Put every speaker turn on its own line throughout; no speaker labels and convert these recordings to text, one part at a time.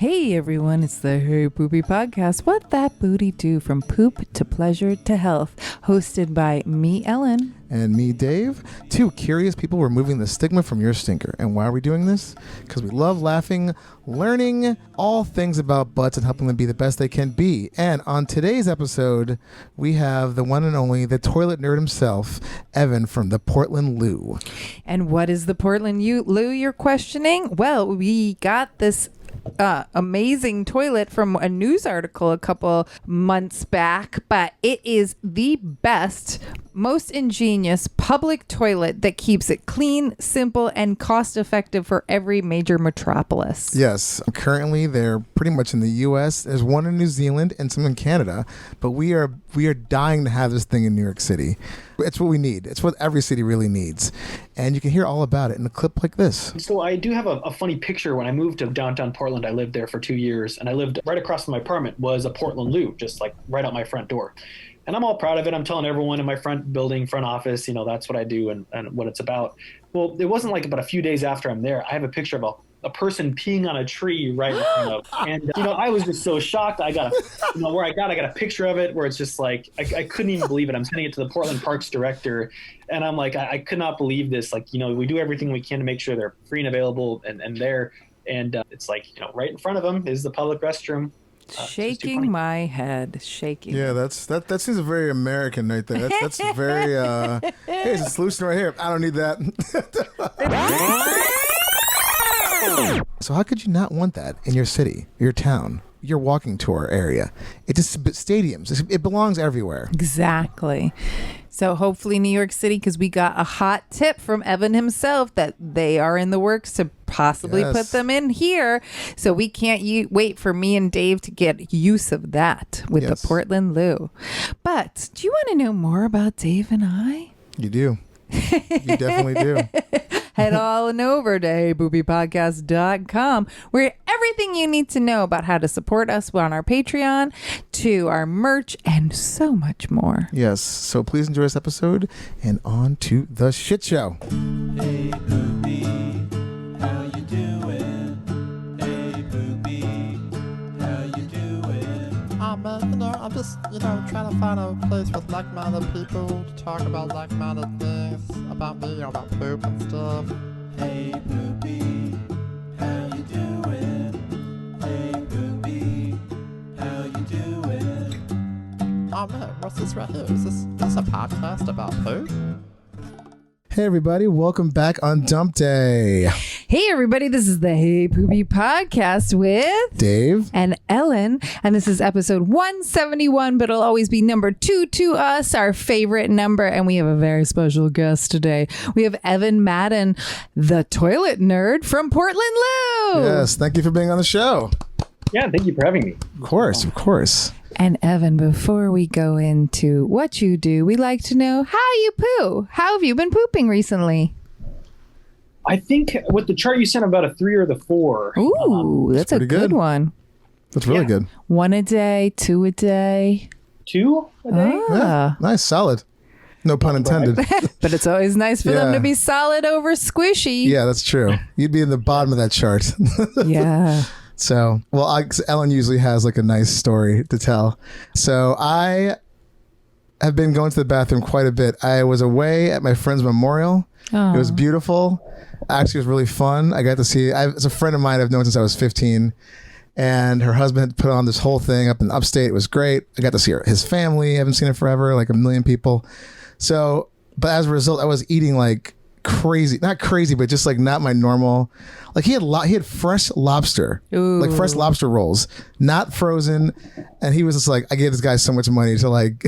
Hey everyone, it's the Hey Poopy podcast. What that booty do from poop to pleasure to health. Hosted by me, Ellen.
And me, Dave. Two curious people removing the stigma from your stinker. And why are we doing this? Because we love laughing, learning all things about butts and helping them be the best they can be. And on today's episode, we have the one and only, the toilet nerd himself, Evan from the Portland Loo.
And what is the Portland Loo you're questioning? Well, we got this amazing toilet from a news article a couple months back, but it is the best, most ingenious public toilet that keeps it clean, simple, and cost effective for every major metropolis.
Yes, currently they're pretty much in the US. There's one in New Zealand and some in Canada, but we are dying to have this thing in New York City. It's what we need. It's what every city really needs. And you can hear all about it in a clip like this.
So I do have a funny picture. When I moved to downtown Portland, I lived there for 2 years, and I lived right across from my apartment was a Portland Loo, just like right out my front door. And I'm all proud of it. I'm telling everyone in my front building, front office, that's what I do and what it's about. Well, it wasn't like about a few days after I'm there, I have a picture of a person peeing on a tree right in front of. And, I was just so shocked. I got a picture of it where it's just like, I couldn't even believe it. I'm sending it to the Portland Parks director. And I'm like, I could not believe this. Like, we do everything we can to make sure they're free and available and there. And it's like, right in front of them is the public restroom.
Shaking my head, shaking.
Yeah, that seems very American right there. That's very, here's a solution right here. I don't need that. So how could you not want that in your city, your town, your walking tour area? It just stadiums. It belongs everywhere.
Exactly. So hopefully New York City, because we got a hot tip from Evan himself that they are in the works to possibly put them in here. So we can't wait for me and Dave to get use of that with the Portland Loo. But do you want to know more about Dave and I?
You do. You definitely do.
Head on over to heypoopypodcast.com, where everything you need to know about how to support us on our Patreon, to our merch, and so much more.
Yes. So please enjoy this episode and on to the shit show.
Hey Poopy, how you doing? Hey Poopy, how you doing?
I'm just, trying to find a place with like-minded people to talk about like-minded things about me, about poop and stuff.
Hey Poopy, how you doing? Hey Poopy, how you doing?
Oh man, what's this right here? Is this a podcast about poop?
Hey everybody, welcome back on Dump Day.
Hey everybody, this is the Hey Poopy podcast with
Dave
and Ellen, and this is episode 171, but it'll always be number 2 to us, our favorite number, and we have a very special guest today. We have Evan Madden, the toilet nerd from Portland Loo.
Yes, thank you for being on the show.
Yeah, thank you for having me.
Of course.
And Evan, before we go into what you do, we like to know how you poo. How have you been pooping recently?
I think with the chart you sent, about a 3 or the 4.
Ooh, that's a good one.
That's really good.
1 a day, 2 a day.
2 a day?
Yeah, nice, solid. No pun intended.
But it's always nice for them to be solid over squishy.
Yeah, that's true. You'd be in the bottom of that chart.
Yeah.
So, Ellen usually has like a nice story to tell. So I have been going to the bathroom quite a bit. I was away at my friend's memorial.
Oh.
It was beautiful. Actually, it was really fun. I got to see, it's a friend of mine I've known since I was 15. And her husband had put on this whole thing up in upstate. It was great. I got to see his family. I haven't seen it forever, like a million people. So, but as a result, I was eating like crazy, not crazy, but just like not my normal. Like he had fresh lobster, like fresh lobster rolls, not frozen. And he was just like, I gave this guy so much money to like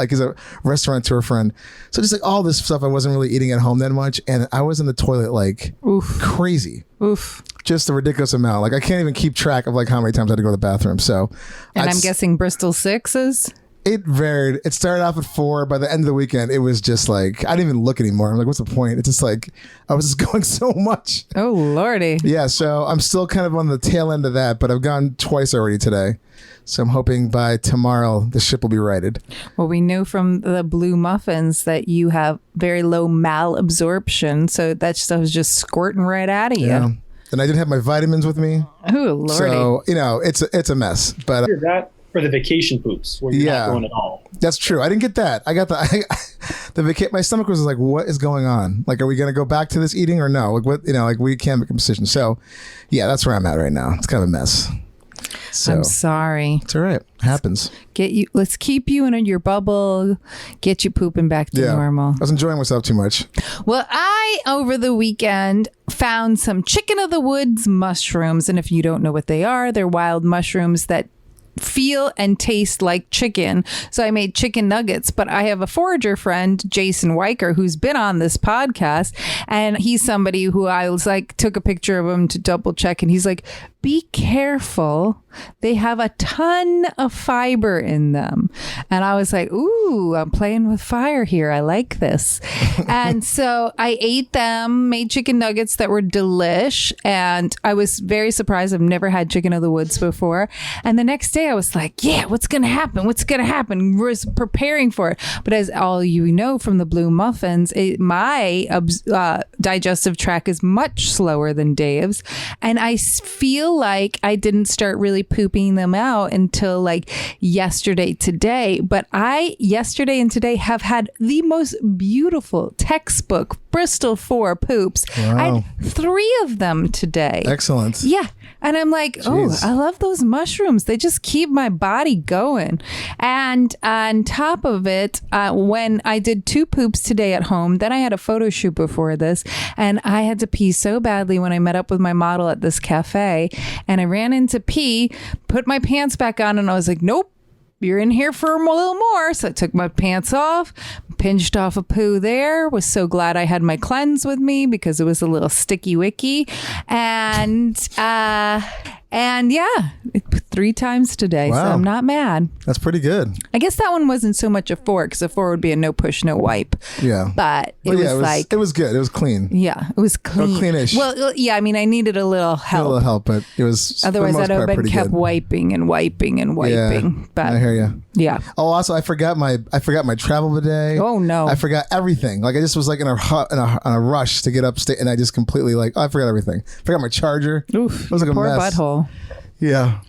he's a restaurateur friend. So just like all this stuff I wasn't really eating at home that much. And I was in the toilet like crazy.
Oof.
Just a ridiculous amount. Like I can't even keep track of like how many times I had to go to the bathroom. So,
and I'm guessing Bristol 6s.
It varied. It started off at 4. By the end of the weekend, it was just like, I didn't even look anymore. I'm like, what's the point? It's just like, I was just going so much.
Oh, Lordy.
Yeah, so I'm still kind of on the tail end of that, but I've gone twice already today. So I'm hoping by tomorrow the ship will be righted.
Well, we know from the blue muffins that you have very low malabsorption, so that stuff is just squirting right out of you.
Yeah. and I didn't have my vitamins with me.
Oh, lordy.
So, it's a mess. But
Either that or the vacation poops where you're not going at all.
that's true. I didn't get that. I got my stomach was like, what is going on? Like, are we going to go back to this eating or no? Like, what, like we can't make a decision. So, yeah, that's where I'm at right now. It's kind of a mess. So
I'm sorry.
it's all right. Happens.
Let's keep you in your bubble. Get you pooping back to normal.
I was enjoying myself too much.
Well, I, over the weekend, found some chicken of the woods mushrooms. And if you don't know what they are, they're wild mushrooms that feel and taste like chicken. So I made chicken nuggets, but I have a forager friend, Jason Weicker, who's been on this podcast, and he's somebody who I was like, took a picture of him to double check, and he's like, be careful. They have a ton of fiber in them. And I was like, ooh, I'm playing with fire here. I like this. And so I ate them, made chicken nuggets that were delish. And I was very surprised. I've never had chicken of the woods before. And the next day I was like, yeah, what's going to happen? What's going to happen? We're preparing for it. But as all you know from the blue muffins, my digestive tract is much slower than Dave's. And I feel like I didn't start really pooping them out until like yesterday today. But yesterday and today have had the most beautiful textbook Bristol 4 poops.
Wow.
I had 3 of them today.
Excellent.
Yeah. And I'm like,
Jeez.
I love those mushrooms. They just keep my body going. And on top of it, when I did 2 poops today at home, then I had a photo shoot before this, and I had to pee so badly when I met up with my model at this cafe, and I ran in to pee, put my pants back on, and I was like, nope. You're in here for a little more. So I took my pants off, pinched off a poo there. Was so glad I had my cleanse with me because it was a little sticky wicky. And yeah, 3 times today.
Wow.
So I'm not mad.
That's pretty good.
I guess that one wasn't so much a 4 because a 4 would be a no push, no wipe.
Yeah.
But it was
good. It was clean.
Yeah, it was clean.
cleanish.
Well, yeah, I mean, I needed a little help.
A little help, but it was
Otherwise,
for the
I'd
most
have
part,
been
pretty
kept
good.
wiping and wiping and wiping.
Yeah,
But
I hear you.
yeah.
Oh, also, I forgot my travel bidet.
Oh no.
I forgot everything. Like I just was like in a rush to get upstate, and I just completely I forgot everything. Forgot my charger.
Oof.
It was like a
Poor
mess.
butthole.
Yeah.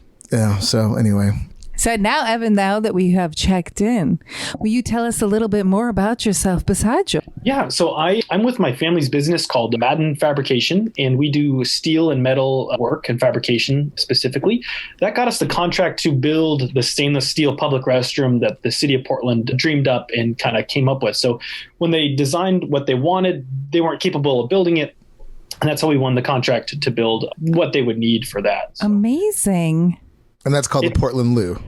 So anyway,
So now, Evan, now that we have checked in, will you tell us a little bit more about yourself besides you?
Yeah, so I'm with my family's business called Madden Fabrication, and we do steel and metal work and fabrication specifically. That got us the contract to build the stainless steel public restroom that the city of Portland dreamed up and kind of came up with. So when they designed what they wanted, they weren't capable of building it. And that's how we won the contract to build what they would need for that. So.
Amazing.
and that's called the Portland Loo.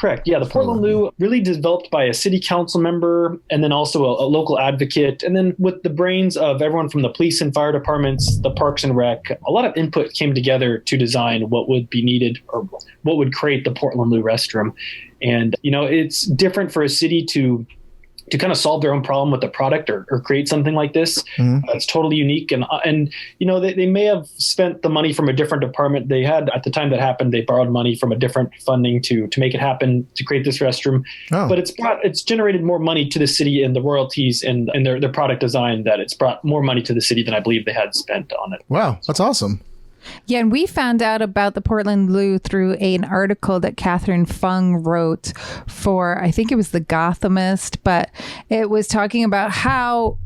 Correct. Yeah, the Portland Loo, really developed by a city council member and then also a local advocate. And then with the brains of everyone from the police and fire departments, the parks and rec, a lot of input came together to design what would be needed or what would create the Portland Loo restroom. And, you know, it's different for a city to kind of solve their own problem with the product or create something like this. It's totally unique. And you know, they may have spent the money from a different department. They had, at the time that happened, they borrowed money from a different funding to make it happen, to create this restroom.
Oh.
But it's generated more money to the city and the royalties and their product design, that it's brought more money to the city than I believe they had spent on it.
Wow, that's awesome.
Yeah, and we found out about the Portland Loo through an article that Catherine Fung wrote for, I think it was The Gothamist, but it was talking about how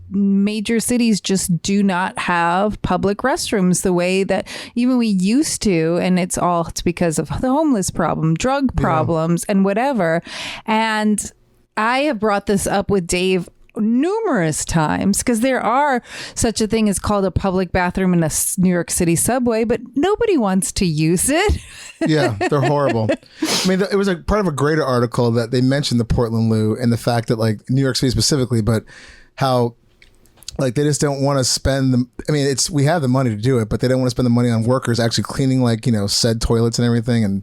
major cities just do not have public restrooms the way that even we used to, and it's because of the homeless problem, drug problems, and whatever. And I have brought this up with Dave numerous times because there are such a thing as called a public bathroom in a New York City subway, but nobody wants to use it.
Yeah, they're horrible. I mean, it was a part of a greater article that they mentioned the Portland Loo and the fact that, like, New York City specifically, but how, like, they just don't want to spend the, I mean, we have the money to do it, but they don't want to spend the money on workers actually cleaning, like, you know, said toilets and everything.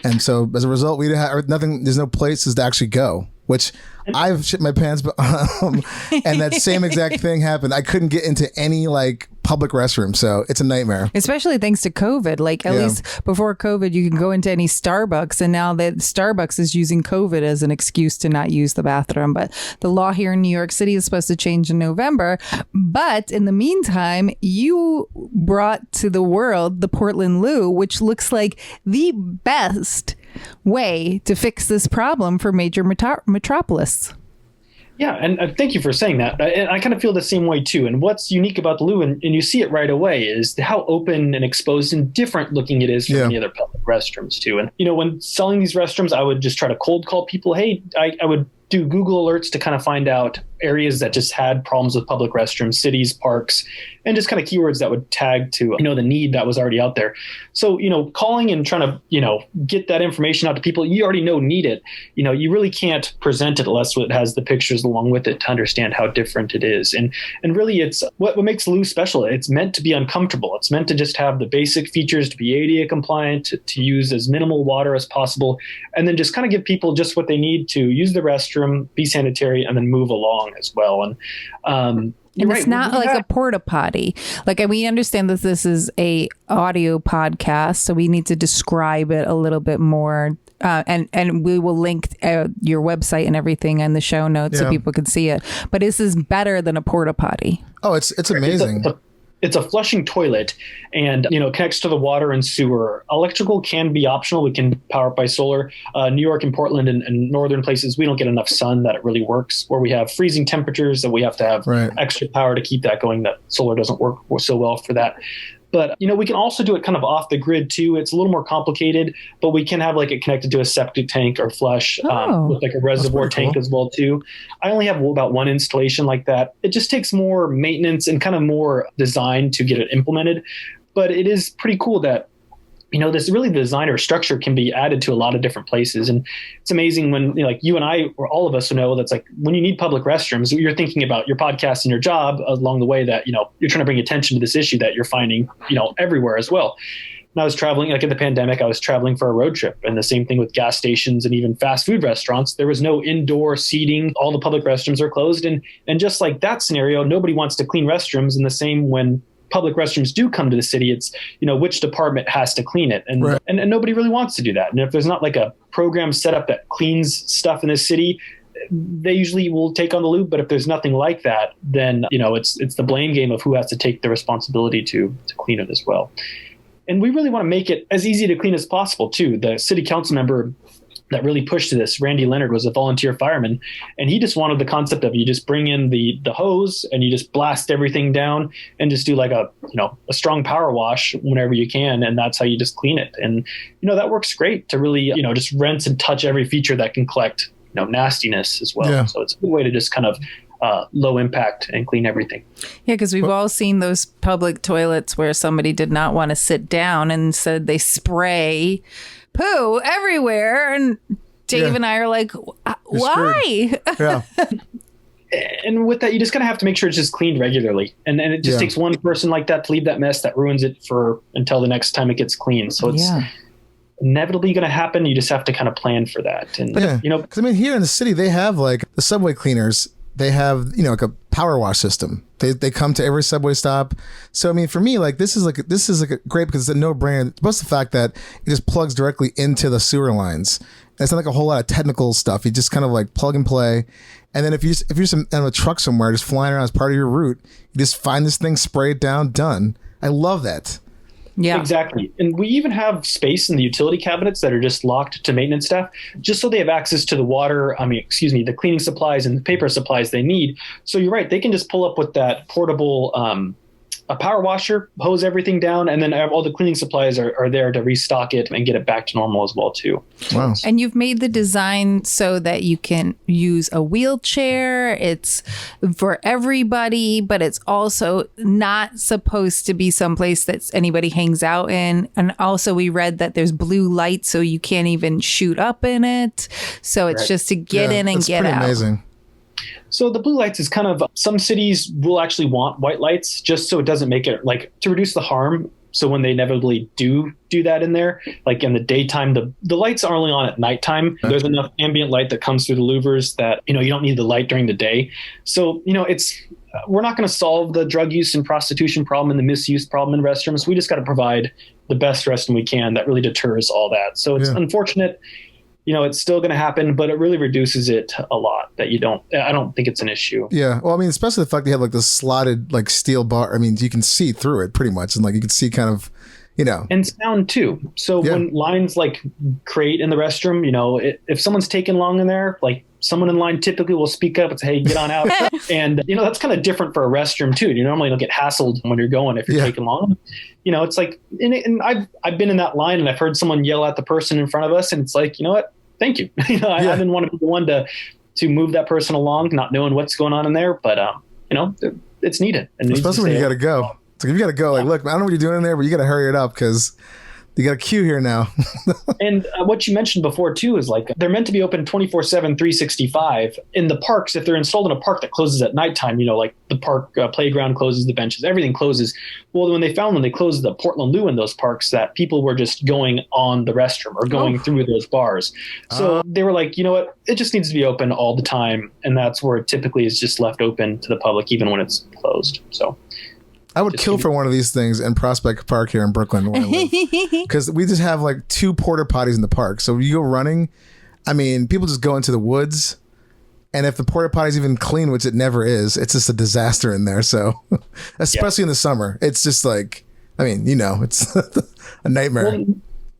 And so as a result, we have nothing, there's no places to actually go, which I've shit my pants, but and that same exact thing happened. I couldn't get into any, like, public restrooms, so it's a nightmare.
Especially thanks to COVID. Like at least before COVID, you can go into any Starbucks, and now that Starbucks is using COVID as an excuse to not use the bathroom. But the law here in New York City is supposed to change in November. But in the meantime, you brought to the world the Portland Loo, which looks like the best way to fix this problem for major metropolis.
Yeah, and thank you for saying that. I kind of feel the same way too. And what's unique about the Loo, and you see it right away, is how open and exposed and different looking it is from any other public restrooms too. And when selling these restrooms, I would just try to cold call people. Hey, I would do Google alerts to kind of find out areas that just had problems with public restrooms, cities, parks, and just kind of keywords that would tag to, the need that was already out there. So, calling and trying to, get that information out to people you already know need it. You really can't present it unless it has the pictures along with it to understand how different it is. And really it's what makes Loo special. It's meant to be uncomfortable. It's meant to just have the basic features to be ADA compliant, to use as minimal water as possible, and then just kind of give people just what they need to use the restroom, be sanitary, and then move along as well. And
it's not like a porta potty. Like, we understand that this is a audio podcast, so we need to describe it a little bit more. And we will link your website and everything in the show notes so people can see it. But this is better than a porta potty.
Oh, it's amazing.
It's a flushing toilet, and connects to the water and sewer. Electrical can be optional. We can power it by solar. New York and Portland and northern places, we don't get enough sun that it really works. Where we have freezing temperatures, that we have to have extra power to keep that going. That solar doesn't work so well for that. But, we can also do it kind of off the grid too. It's a little more complicated, but we can have it connected to a septic tank or flush with a reservoir tank as well too. I only have about one installation like that. It just takes more maintenance and kind of more design to get it implemented. But it is pretty cool that this really design or structure can be added to a lot of different places. And it's amazing when you and I, or all of us know, that's like when you need public restrooms, you're thinking about your podcast and your job along the way, that, you're trying to bring attention to this issue that you're finding, everywhere as well. And I was traveling, in the pandemic, I was traveling for a road trip, and the same thing with gas stations and even fast food restaurants. There was no indoor seating. All the public restrooms are closed. And just like that scenario, nobody wants to clean restrooms. And the same when public restrooms do come to the city, it's, which department has to clean it. And, and nobody really wants to do that. And if there's not like a program set up that cleans stuff in the city, they usually will take on the Loo. But if there's nothing like that, then, it's the blame game of who has to take the responsibility to clean it as well. And we really want to make it as easy to clean as possible too. The city council member that really pushed this, Randy Leonard, was a volunteer fireman, and he just wanted the concept of you just bring in the hose and you just blast everything down and just do like a strong power wash whenever you can, and that's how you just clean it. And that works great to really just rinse and touch every feature that can collect nastiness as well. So it's a good way to just kind of low impact and clean everything.
Yeah, because we've all seen those public toilets where somebody did not want to sit down and said they spray poo everywhere, and Dave and I are like, why? And
with that, you just kind of have to make sure it's just cleaned regularly, and it just takes one person like that to leave that mess that ruins it until the next time it gets cleaned. So it's inevitably going to happen. You just have to kind of plan for that. And
because here in the city, they have like the subway cleaners. They have like a power wash system. They come to every subway stop. So for me, this is great because it's a no-brainer. Plus the fact that it just plugs directly into the sewer lines. And it's not like a whole lot of technical stuff. You just kind of like plug and play. And then if you're in a truck somewhere just flying around as part of your route, you just find this thing, spray it down, done. I love that.
Yeah,
exactly. And we even have space in the utility cabinets that are just locked to maintenance staff, just so they have access to the the cleaning supplies and the paper supplies they need. So you're right. They can just pull up with that portable a power washer, hose everything down, and then all the cleaning supplies are there to restock it and get it back to normal as well too.
Wow.
And you've made the design so that you can use a wheelchair. It's for everybody, but it's also not supposed to be someplace that anybody hangs out in. And also we read that there's blue light, so you can't even shoot up in it. So it's just to get in and get out.
Amazing.
So the blue lights is kind of, some cities will actually want white lights just so it doesn't make it, to reduce the harm. So when they inevitably do that in there, like in the daytime, the lights are only on at nighttime. There's enough ambient light that comes through the louvers that, you don't need the light during the day. So, it's we're not going to solve the drug use and prostitution problem and the misuse problem in restrooms. We just got to provide the best restroom we can that really deters all that. So it's unfortunate, it's still going to happen, but it really reduces it a lot that I don't think it's an issue.
Yeah. Well, I mean, especially the fact they have like this slotted like steel bar. I mean, you can see through it pretty much. And like, you can see kind of,
And sound too. So when lines like create in the restroom, if someone's taking long in there, like someone in line typically will speak up and say, hey, get on out. And, that's kind of different for a restroom too. You normally don't get hassled when you're going if you're taking long. It's like, and I've been in that line and I've heard someone yell at the person in front of us and it's like, you know what? Thank you. I didn't want to be the one to move that person along, not knowing what's going on in there, but it's needed. And
especially when you got to go. It's like, you got to go. Like, look, I don't know what you're doing in there, but you got to hurry it up because you got a queue here now.
And what you mentioned before too is like they're meant to be open 24/7, 365 in the parks. If they're installed in a park that closes at nighttime, like the park playground closes, the benches, everything closes. Well, when they closed the Portland Loo in those parks, that people were just going on the restroom or going through those bars. So they were like, you know what, it just needs to be open all the time, and that's where it typically is just left open to the public, even when it's closed. So.
I would kill for one of these things in Prospect Park here in Brooklyn where I live. Because we just have like 2 porta potties in the park. So you go running, I mean, people just go into the woods. And if the porta potty's even clean, which it never is, it's just a disaster in there. So especially in the summer, it's just like, I mean, it's a nightmare.
Well,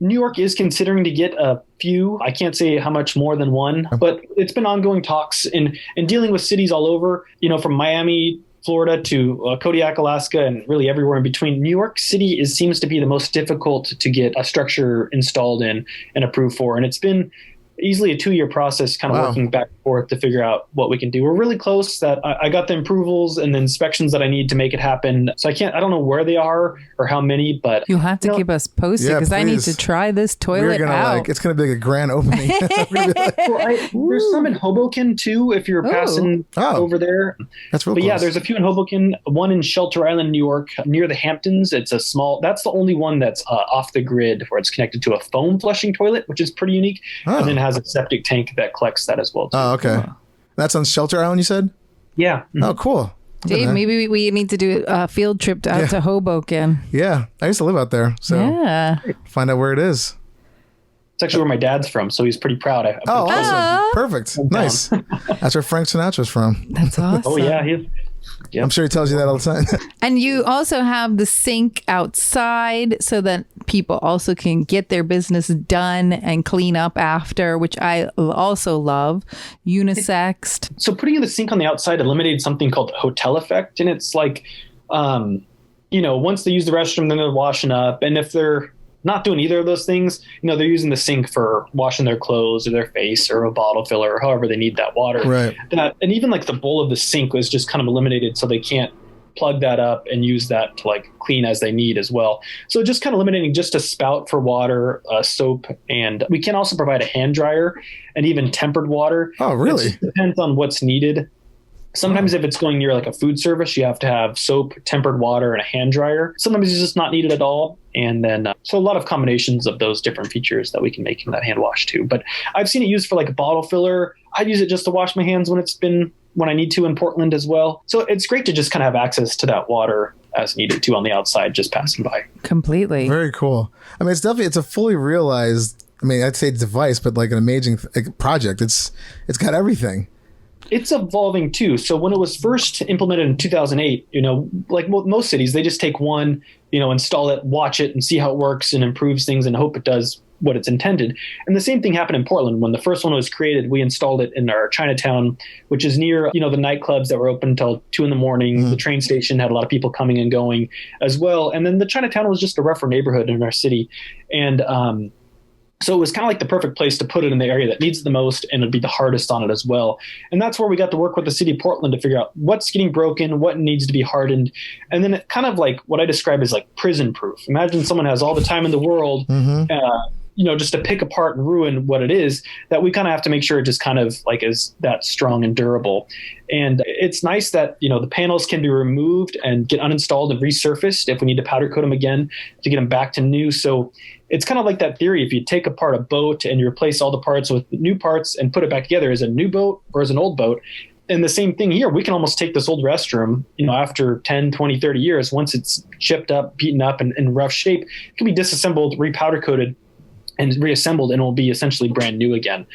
New York is considering to get a few. I can't say how much more than one, but it's been ongoing talks in dealing with cities all over, from Miami, Florida to Kodiak, Alaska, and really everywhere in between. New York City seems to be the most difficult to get a structure installed in and approved for. And it's been easily a 2-year process, kind of working back and forth to figure out what we can do. We're really close. That I got the approvals and the inspections that I need to make it happen. So I don't know where they are or how many, but
you'll have to keep us posted because I need to try this toilet out.
It's going to be like a grand opening.
There's some in Hoboken too, if you're passing over there.
That's real
But
close.
yeah, there's a few in Hoboken, one in Shelter Island, New York, near the Hamptons. It's that's the only one that's off the grid where it's connected to a foam flushing toilet, which is pretty unique. And then has a septic tank that collects that as well too.
Oh, okay. That's on Shelter Island, you said?
Yeah.
Oh, cool.
Dave, maybe we need to do a field trip out to Hoboken.
Yeah. I used to live out there. So find out where it is.
It's actually where my dad's from, so he's pretty proud.
Awesome. Perfect. Nice. That's where Frank Sinatra's from.
That's awesome.
Oh, yeah. Yep.
I'm sure he tells you that all the time.
And you also have the sink outside so that people also can get their business done and clean up after, which I also love. Unisexed.
So putting in the sink on the outside eliminated something called the hotel effect. And it's like, once they use the restroom, then they're washing up. And if they're not doing either of those things, they're using the sink for washing their clothes or their face or a bottle filler or however they need that water.
Right.
And even like the bowl of the sink was just kind of eliminated so they can't plug that up and use that to like clean as they need as well. So just kind of eliminating just a spout for water, soap, and we can also provide a hand dryer and even tempered water.
Oh, really?
It just depends on what's needed. Sometimes if it's going near like a food service, you have to have soap, tempered water, and a hand dryer. Sometimes it's just not needed at all. And then, so a lot of combinations of those different features that we can make in that hand wash too. But I've seen it used for like a bottle filler. I'd use it just to wash my hands when I need to in Portland as well. So it's great to just kind of have access to that water as needed to on the outside, just passing by.
Completely.
Very cool. I mean, it's a fully realized, I'd say device, but like an amazing project. It's got everything.
It's evolving too. So when it was first implemented in 2008, like most cities, they just take one, install it, watch it, and see how it works and improves things and hope it does what it's intended. And the same thing happened in Portland. When the first one was created, we installed it in our Chinatown, which is near, the nightclubs that were open until 2 a.m. Mm-hmm. The train station had a lot of people coming and going as well. And then the Chinatown was just a rougher neighborhood in our city. And, so it was kind of like the perfect place to put it in the area that needs it the most, and it'd be the hardest on it as well. And that's where we got to work with the city of Portland to figure out what's getting broken, what needs to be hardened. And then it kind of like what I describe as like prison proof. Imagine someone has all the time in the world, just to pick apart and ruin what it is, that we kind of have to make sure it just kind of like is that strong and durable. And it's nice that, the panels can be removed and get uninstalled and resurfaced if we need to powder coat them again to get them back to new. So it's kind of like that theory. If you take apart a boat and you replace all the parts with new parts and put it back together as a new boat or as an old boat, And the same thing here, we can almost take this old restroom, after 10, 20, 30 years, once it's chipped up, beaten up, and in rough shape, it can be disassembled, repowder coated, and reassembled, and it will be essentially brand new again.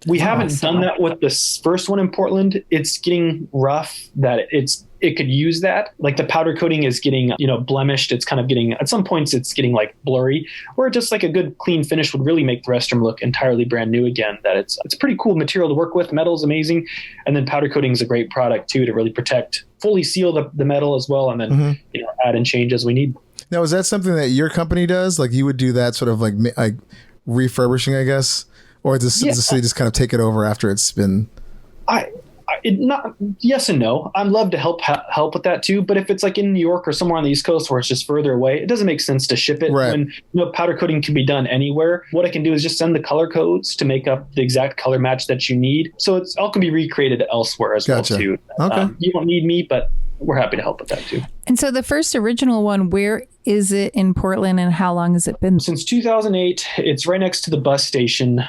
We haven't done that with this first one in Portland. It's getting rough that it could use that. Like the powder coating is getting, blemished. It's kind of getting, at some points it's getting like blurry, where just like a good clean finish would really make the restroom look entirely brand new again. That it's a pretty cool material to work with. Metal is amazing. And then powder coating is a great product too, to really protect, fully seal the metal as well. And then, add and change as we need.
Now, is that something that your company does? Like you would do that sort of like refurbishing, I guess? Or does the city just kind of take it over after it's been?
Yes and no. I'd love to help with that too. But if it's like in New York or somewhere on the East Coast where it's just further away, it doesn't make sense to ship it.
Right.
When powder coating can be done anywhere. What I can do is just send the color codes to make up the exact color match that you need. So it's all can be recreated elsewhere as well too.
Okay.
You don't need me, but we're happy to help with that too.
And so the first original one, where is it in Portland and how long has it been?
Since 2008, it's right next to the bus station.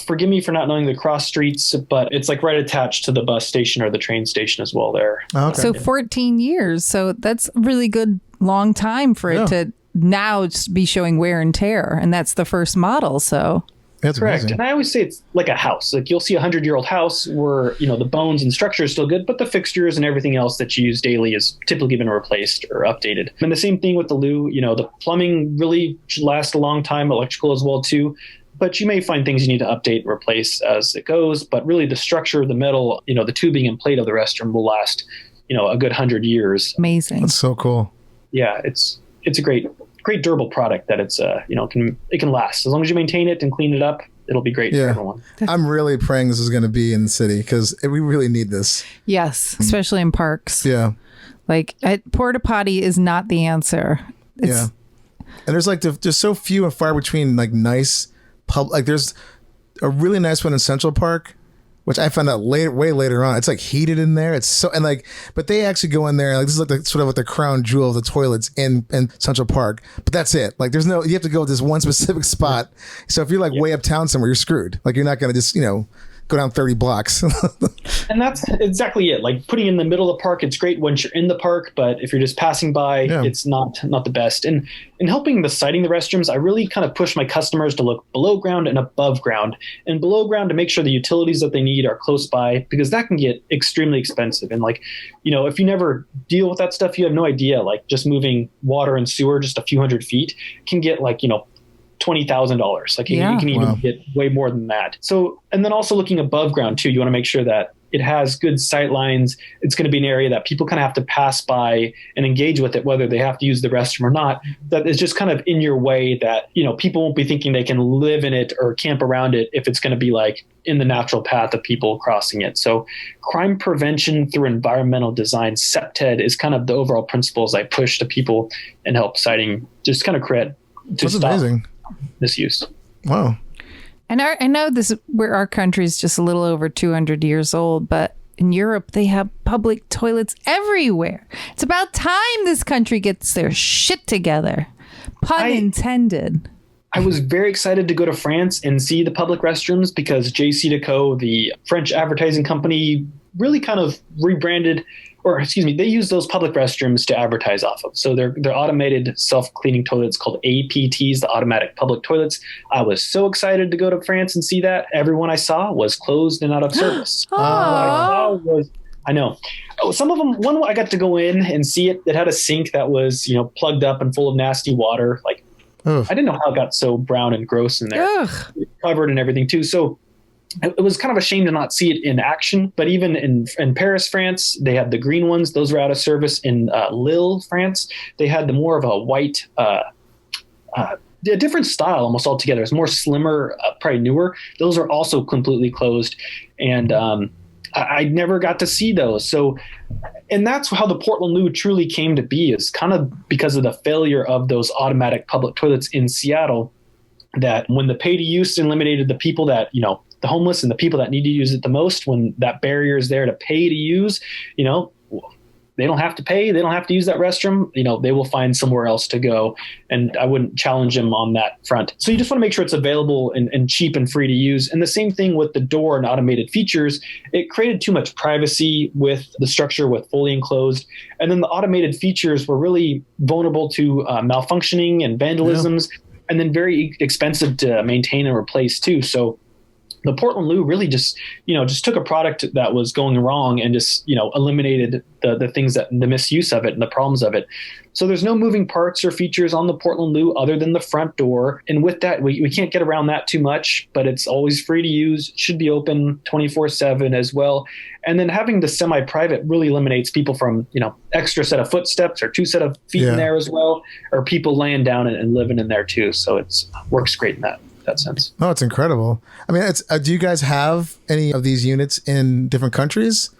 Forgive me for not knowing the cross streets, but it's like right attached to the bus station or the train station as well there.
Okay.
So 14 years. So that's a really good long time for it to now just be showing wear and tear. And that's the first model. So
that's
correct.
amazing.
And I always say it's like a house. Like you'll see a 100-year-old house where, the bones and structure is still good, but the fixtures and everything else that you use daily is typically been replaced or updated. And the same thing with the Loo, the plumbing really should last a long time, electrical as well too. But you may find things you need to update and replace as it goes. But really the structure, the metal, the tubing and plate of the restroom will last, a good 100 years.
Amazing.
That's so cool.
Yeah, it's a great durable product that it's, it can last. As long as you maintain it and clean it up, it'll be great for everyone.
I'm really praying this is going to be in the city because we really need this.
Yes, especially in parks.
Yeah.
Like porta potty is not the answer.
And there's like, there's so few and far between like nice like there's a really nice one in Central Park, which I found out way later on. It's like heated in there. It's so, and like, but they actually go in there. Like this is like the sort of like the crown jewel of the toilets in Central Park. But that's it. Like there's no, you have to go to this one specific spot. So if you're like way uptown somewhere, you're screwed. Like you're not going to just, go down 30 blocks.
And that's exactly it. Like putting in the middle of the park, it's great once you're in the park, but if you're just passing by, it's not the best. And in helping the siting the restrooms, I really kind of push my customers to look below ground and above ground. And below ground to make sure the utilities that they need are close by, because that can get extremely expensive. And like, if you never deal with that stuff, you have no idea. Like just moving water and sewer just a few hundred feet can get like, $20,000. Like you can even get way more than that. So, and then also looking above ground too, you want to make sure that it has good sight lines. It's going to be an area that people kind of have to pass by and engage with it, whether they have to use the restroom or not. That is just kind of in your way that, people won't be thinking they can live in it or camp around it if it's going to be like in the natural path of people crossing it. So crime prevention through environmental design, CPTED, is kind of the overall principles I push to people and help siting just kind of create to
That's
stop
amazing.
Misuse.
Wow.
And I know this where our country is just a little over 200 years old, but in Europe they have public toilets everywhere. It's about time this country gets their shit together. Pun intended.
I was very excited to go to France and see the public restrooms because JC the French advertising company, really kind of rebranded, or excuse me, they use those public restrooms to advertise off of. So they're automated self-cleaning toilets called APTs, the automatic public toilets. I was so excited to go to France and see that. Everyone I saw was closed and out of service. I know. Oh, some of them, one I got to go in and see it. It had a sink that was, plugged up and full of nasty water. Like, I didn't know how it got so brown and gross in there. Covered and everything too. So it was kind of a shame to not see it in action, but even in Paris, France, they had the green ones. Those were out of service. In Lille, France, they had the more of a white, a different style almost altogether. It's more slimmer, probably newer. Those are also completely closed. And I never got to see those. So, and that's how the Portland Loo truly came to be, is kind of because of the failure of those automatic public toilets in Seattle, that when the pay to use eliminated the people that, the homeless and the people that need to use it the most, when that barrier is there to pay to use, they don't have to pay. They don't have to use that restroom. They will find somewhere else to go. And I wouldn't challenge them on that front. So you just want to make sure it's available and cheap and free to use. And the same thing with the door and automated features. It created too much privacy with the structure with fully enclosed. And then the automated features were really vulnerable to malfunctioning and vandalisms, and then very expensive to maintain and replace too. So the Portland Loo really just took a product that was going wrong and just, eliminated the things the misuse of it and the problems of it. So there's no moving parts or features on the Portland Loo other than the front door. And with that, we can't get around that too much, but it's always free to use. It should be open 24/7 as well. And then having the semi-private really eliminates people from, extra set of footsteps or 2 set of feet in there as well, or people laying down and living in there too. So it's works great in that sense.
Oh, it's incredible. I mean, do you guys have any of these units in different countries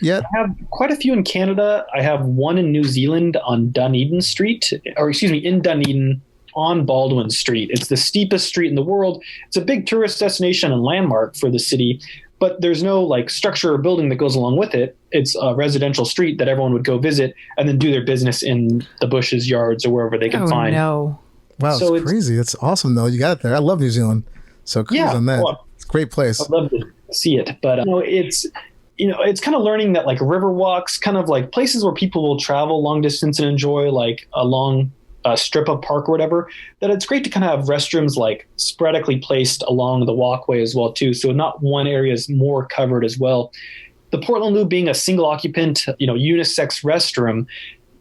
yet?
I have quite a few in Canada. I have one in New Zealand on Dunedin Street, in Dunedin on Baldwin Street. It's the steepest street in the world. It's a big tourist destination and landmark for the city, but there's no structure or building that goes along with it. It's a residential street that everyone would go visit and then do their business in the bushes, yards, or wherever they can find.
No.
Wow, so it's crazy. That's awesome, though. You got it there. I love New Zealand. So cool on that. Well, it's a great place.
I'd love to see it. But, it's kind of learning that river walks, kind of like places where people will travel long distance and enjoy a long strip of park or whatever, that it's great to kind of have restrooms sporadically placed along the walkway as well, too. So not one area is more covered as well. The Portland Loo being a single occupant, unisex restroom,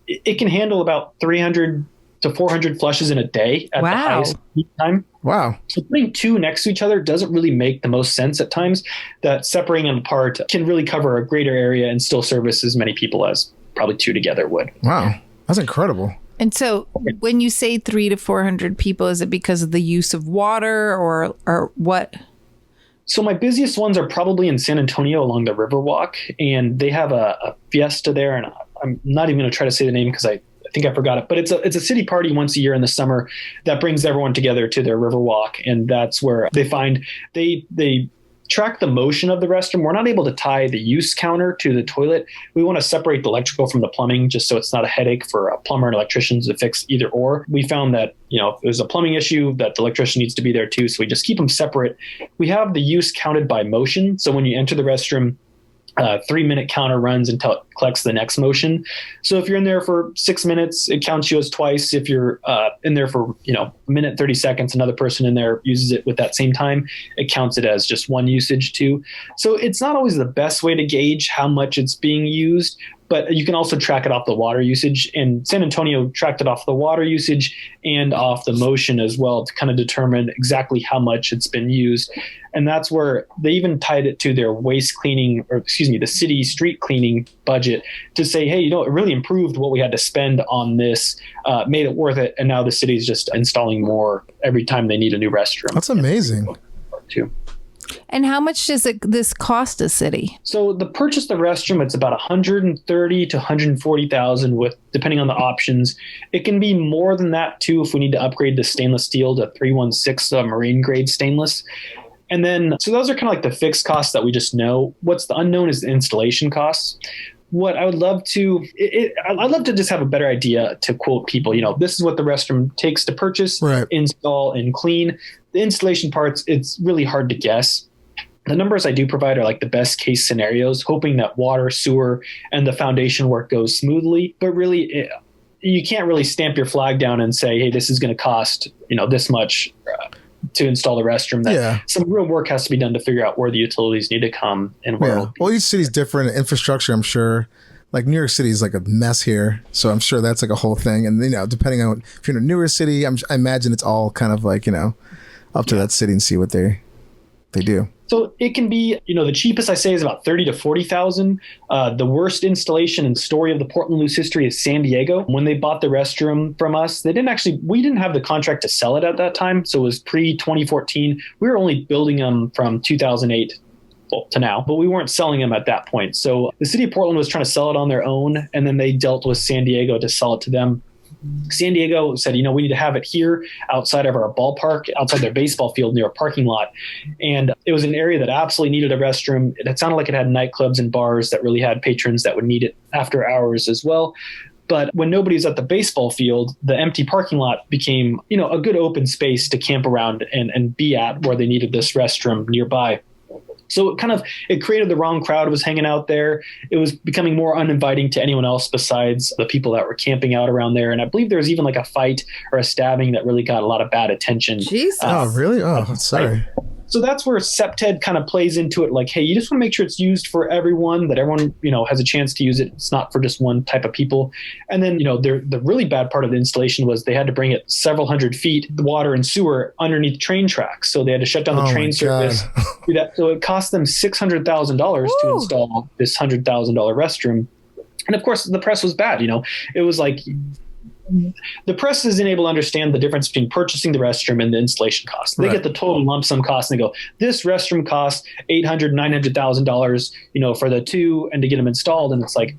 it can handle about 300 to 400 flushes in a day at the highest peak time.
Wow.
So putting 2 next to each other doesn't really make the most sense at times. That separating them apart can really cover a greater area and still service as many people as probably 2 together would.
Wow. That's incredible.
And so when you say 300 to 400 people, is it because of the use of water or what?
So my busiest ones are probably in San Antonio along the Riverwalk, and they have a fiesta there. And I'm not even going to try to say the name because I think I forgot it, but it's a city party once a year in the summer that brings everyone together to their Riverwalk. And that's where they find they track the motion of the restroom. We're not able to tie the use counter to the toilet. We want to separate the electrical from the plumbing just so it's not a headache for a plumber and electricians to fix either or. We found that, if there's a plumbing issue, that the electrician needs to be there too. So we just keep them separate. We have the use counted by motion. So when you enter the restroom, 3-minute counter runs until it collects the next motion. So if you're in there for 6 minutes, it counts you as twice. If you're in there for a minute 30 seconds, another person in there uses it with that same time, it counts it as just one usage too. So it's not always the best way to gauge how much it's being used, but you can also track it off the water usage. And San Antonio tracked it off the water usage and off the motion as well to kind of determine exactly how much it's been used. And that's where they even tied it to their waste cleaning, the city street cleaning budget to say, hey, it really improved what we had to spend on this, made it worth it. And now the city's just installing more every time they need a new restroom.
That's amazing.
Too.
And how much does this cost a city?
So the purchase of the restroom, it's about $130,000 to $140,000 with depending on the options. It can be more than that too if we need to upgrade the stainless steel to 316 marine grade stainless. And then, so those are kind of like the fixed costs that we just know. What's the unknown is the installation costs. What I would love to, I'd love to just have a better idea to quote people, this is what the restroom takes to purchase, install, and clean. The installation parts, it's really hard to guess. The numbers I do provide are like the best case scenarios, hoping that water, sewer, and the foundation work goes smoothly. But really, you can't really stamp your flag down and say, hey, this is going to cost, this much to install the restroom. Some real work has to be done to figure out where the utilities need to come and where.
Yeah. Well, each city's different. Infrastructure, I'm sure. Like New York City is like a mess here, so I'm sure that's like a whole thing. And depending on if you're in a newer city, I imagine it's all kind of like up to that city and see what they do.
So it can be, the cheapest I say is about $30,000 to $40,000. The worst installation and story of the Portland Loo's history is San Diego. When they bought the restroom from us, we didn't have the contract to sell it at that time. So it was pre-2014. We were only building them from 2008 to now, but we weren't selling them at that point. So the city of Portland was trying to sell it on their own, and then they dealt with San Diego to sell it to them. San Diego said, we need to have it here outside of our ballpark, outside their baseball field near a parking lot. And it was an area that absolutely needed a restroom. It sounded like it had nightclubs and bars that really had patrons that would need it after hours as well. But when nobody's at the baseball field, the empty parking lot became, a good open space to camp around and be at where they needed this restroom nearby. So it created the wrong crowd who was hanging out there. It was becoming more uninviting to anyone else besides the people that were camping out around there. And I believe there was even like a fight or a stabbing that really got a lot of bad attention.
Jesus.
Oh, really? Oh, sorry.
So that's where SEPTED kind of plays into it. Like, hey, you just want to make sure it's used for everyone, that everyone, has a chance to use it. It's not for just one type of people. And then, the really bad part of the installation was they had to bring it several hundred feet, the water and sewer underneath train tracks. So they had to shut down the train service. Do that. So it cost them $600,000 to install this $100,000 restroom. And of course, the press was bad. It was like, the press isn't able to understand the difference between purchasing the restroom and the installation cost. They get the total lump sum cost and they go, this restroom costs $800,000, $900,000, for the two and to get them installed. And it's like,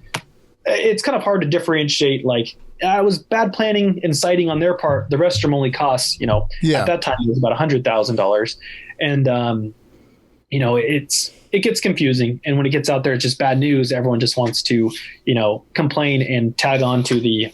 it's kind of hard to differentiate. Like, it was bad planning and siting on their part. The restroom only costs, at that time it was about $100,000. And, it gets confusing. And when it gets out there, it's just bad news. Everyone just wants to, complain and tag on to the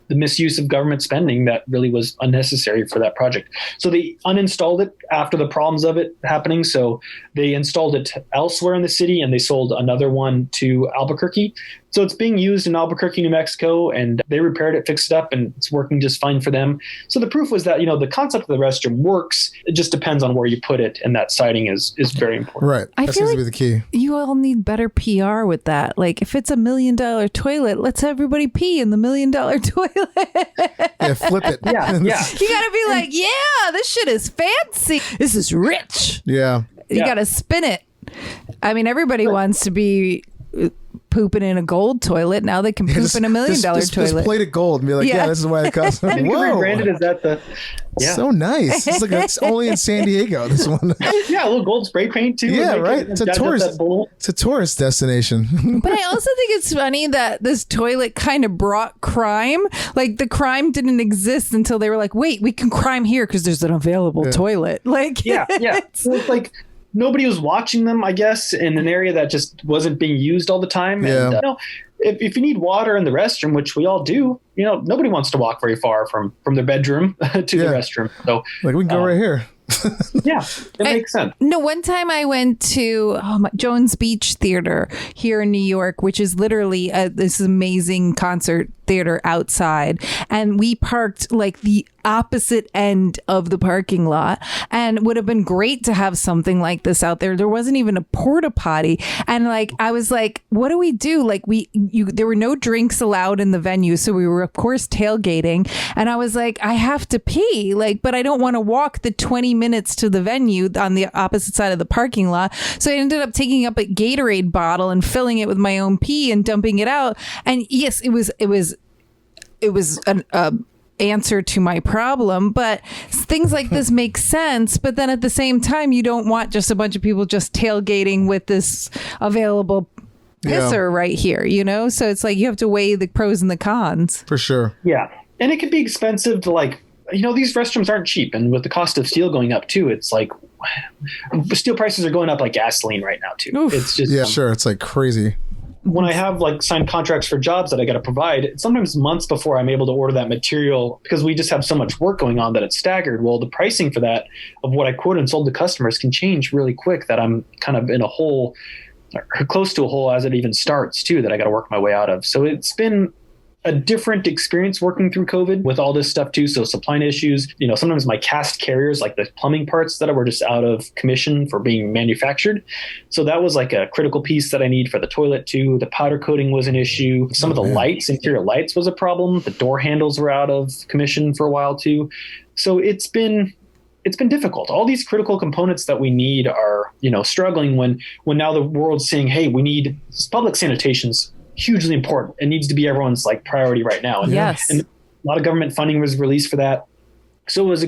misuse of government spending that really was unnecessary for that project. So they uninstalled it after the problems of it happening. So they installed it elsewhere in the city and they sold another one to Albuquerque. So it's being used in Albuquerque, New Mexico, and they repaired it, fixed it up, and it's working just fine for them. So the proof was that, the concept of the restroom works. It just depends on where you put it, and that siting is very important.
Right.
I
That
feel
seems
like
to be the key.
you all need better PR with that. Like, if it's $1 million toilet, let's everybody pee in the $1 million toilet.
Yeah, flip it.
Yeah.
You gotta be like, yeah, this shit is fancy. This is rich.
Yeah.
You gotta spin it. I mean, everybody wants to be pooping in a gold toilet. Now they can poop in $1 million toilet.
Just plate it gold and be like, yeah, this is why it costs.
I think
Whoa.
rebranded as that the
So nice. It's like it's only in San Diego, this one.
a little gold spray paint too.
Yeah, right.
It's a
tourist destination.
But I also think it's funny that this toilet kind of brought crime. Like, the crime didn't exist until they were like, wait, we can crime here because there's an available toilet. Like,
So it's like nobody was watching them, I guess, in an area that just wasn't being used all the time.
Yeah.
And, if you need water in the restroom, which we all do, nobody wants to walk very far from their bedroom to the restroom. So
Like, we can go right here.
it makes sense.
No, one time I went to Jones Beach Theater here in New York, which is literally this amazing concert theater outside, and we parked like the opposite end of the parking lot, and would have been great to have something like this out there. There wasn't even a porta potty, and like I was like, what do we do? Like, there were no drinks allowed in the venue, so we were of course tailgating, and I was like, I have to pee, like, but I don't want to walk the 20 minutes to the venue on the opposite side of the parking lot. So I ended up taking up a Gatorade bottle and filling it with my own pee and dumping it out. And yes, it was an answer to my problem, but things like this make sense. But then at the same time, you don't want just a bunch of people just tailgating with this available pisser right here, So it's like you have to weigh the pros and the cons.
For sure.
Yeah. And it can be expensive to these restrooms aren't cheap. And with the cost of steel going up too, it's like steel prices are going up like gasoline right now too.
Oof.
It's just,
sure. It's like crazy.
When I have signed contracts for jobs that I got to provide, it's sometimes months before I'm able to order that material because we just have so much work going on that it's staggered. Well, the pricing for that of what I quoted and sold to customers can change really quick, that I'm kind of in a hole or close to a hole as it even starts too, that I got to work my way out of. So it's been a different experience working through COVID with all this stuff too. So supply issues, sometimes my cast carriers, like the plumbing parts that were just out of commission for being manufactured. So that was like a critical piece that I need for the toilet too. The powder coating was an issue. Some of the lights, interior lights was a problem. The door handles were out of commission for a while too. So it's been difficult. All these critical components that we need are, struggling when now the world's saying, hey, we need public sanitation's hugely important. It needs to be everyone's priority right now. And,
Yes.
and a lot of government funding was released for that. So it was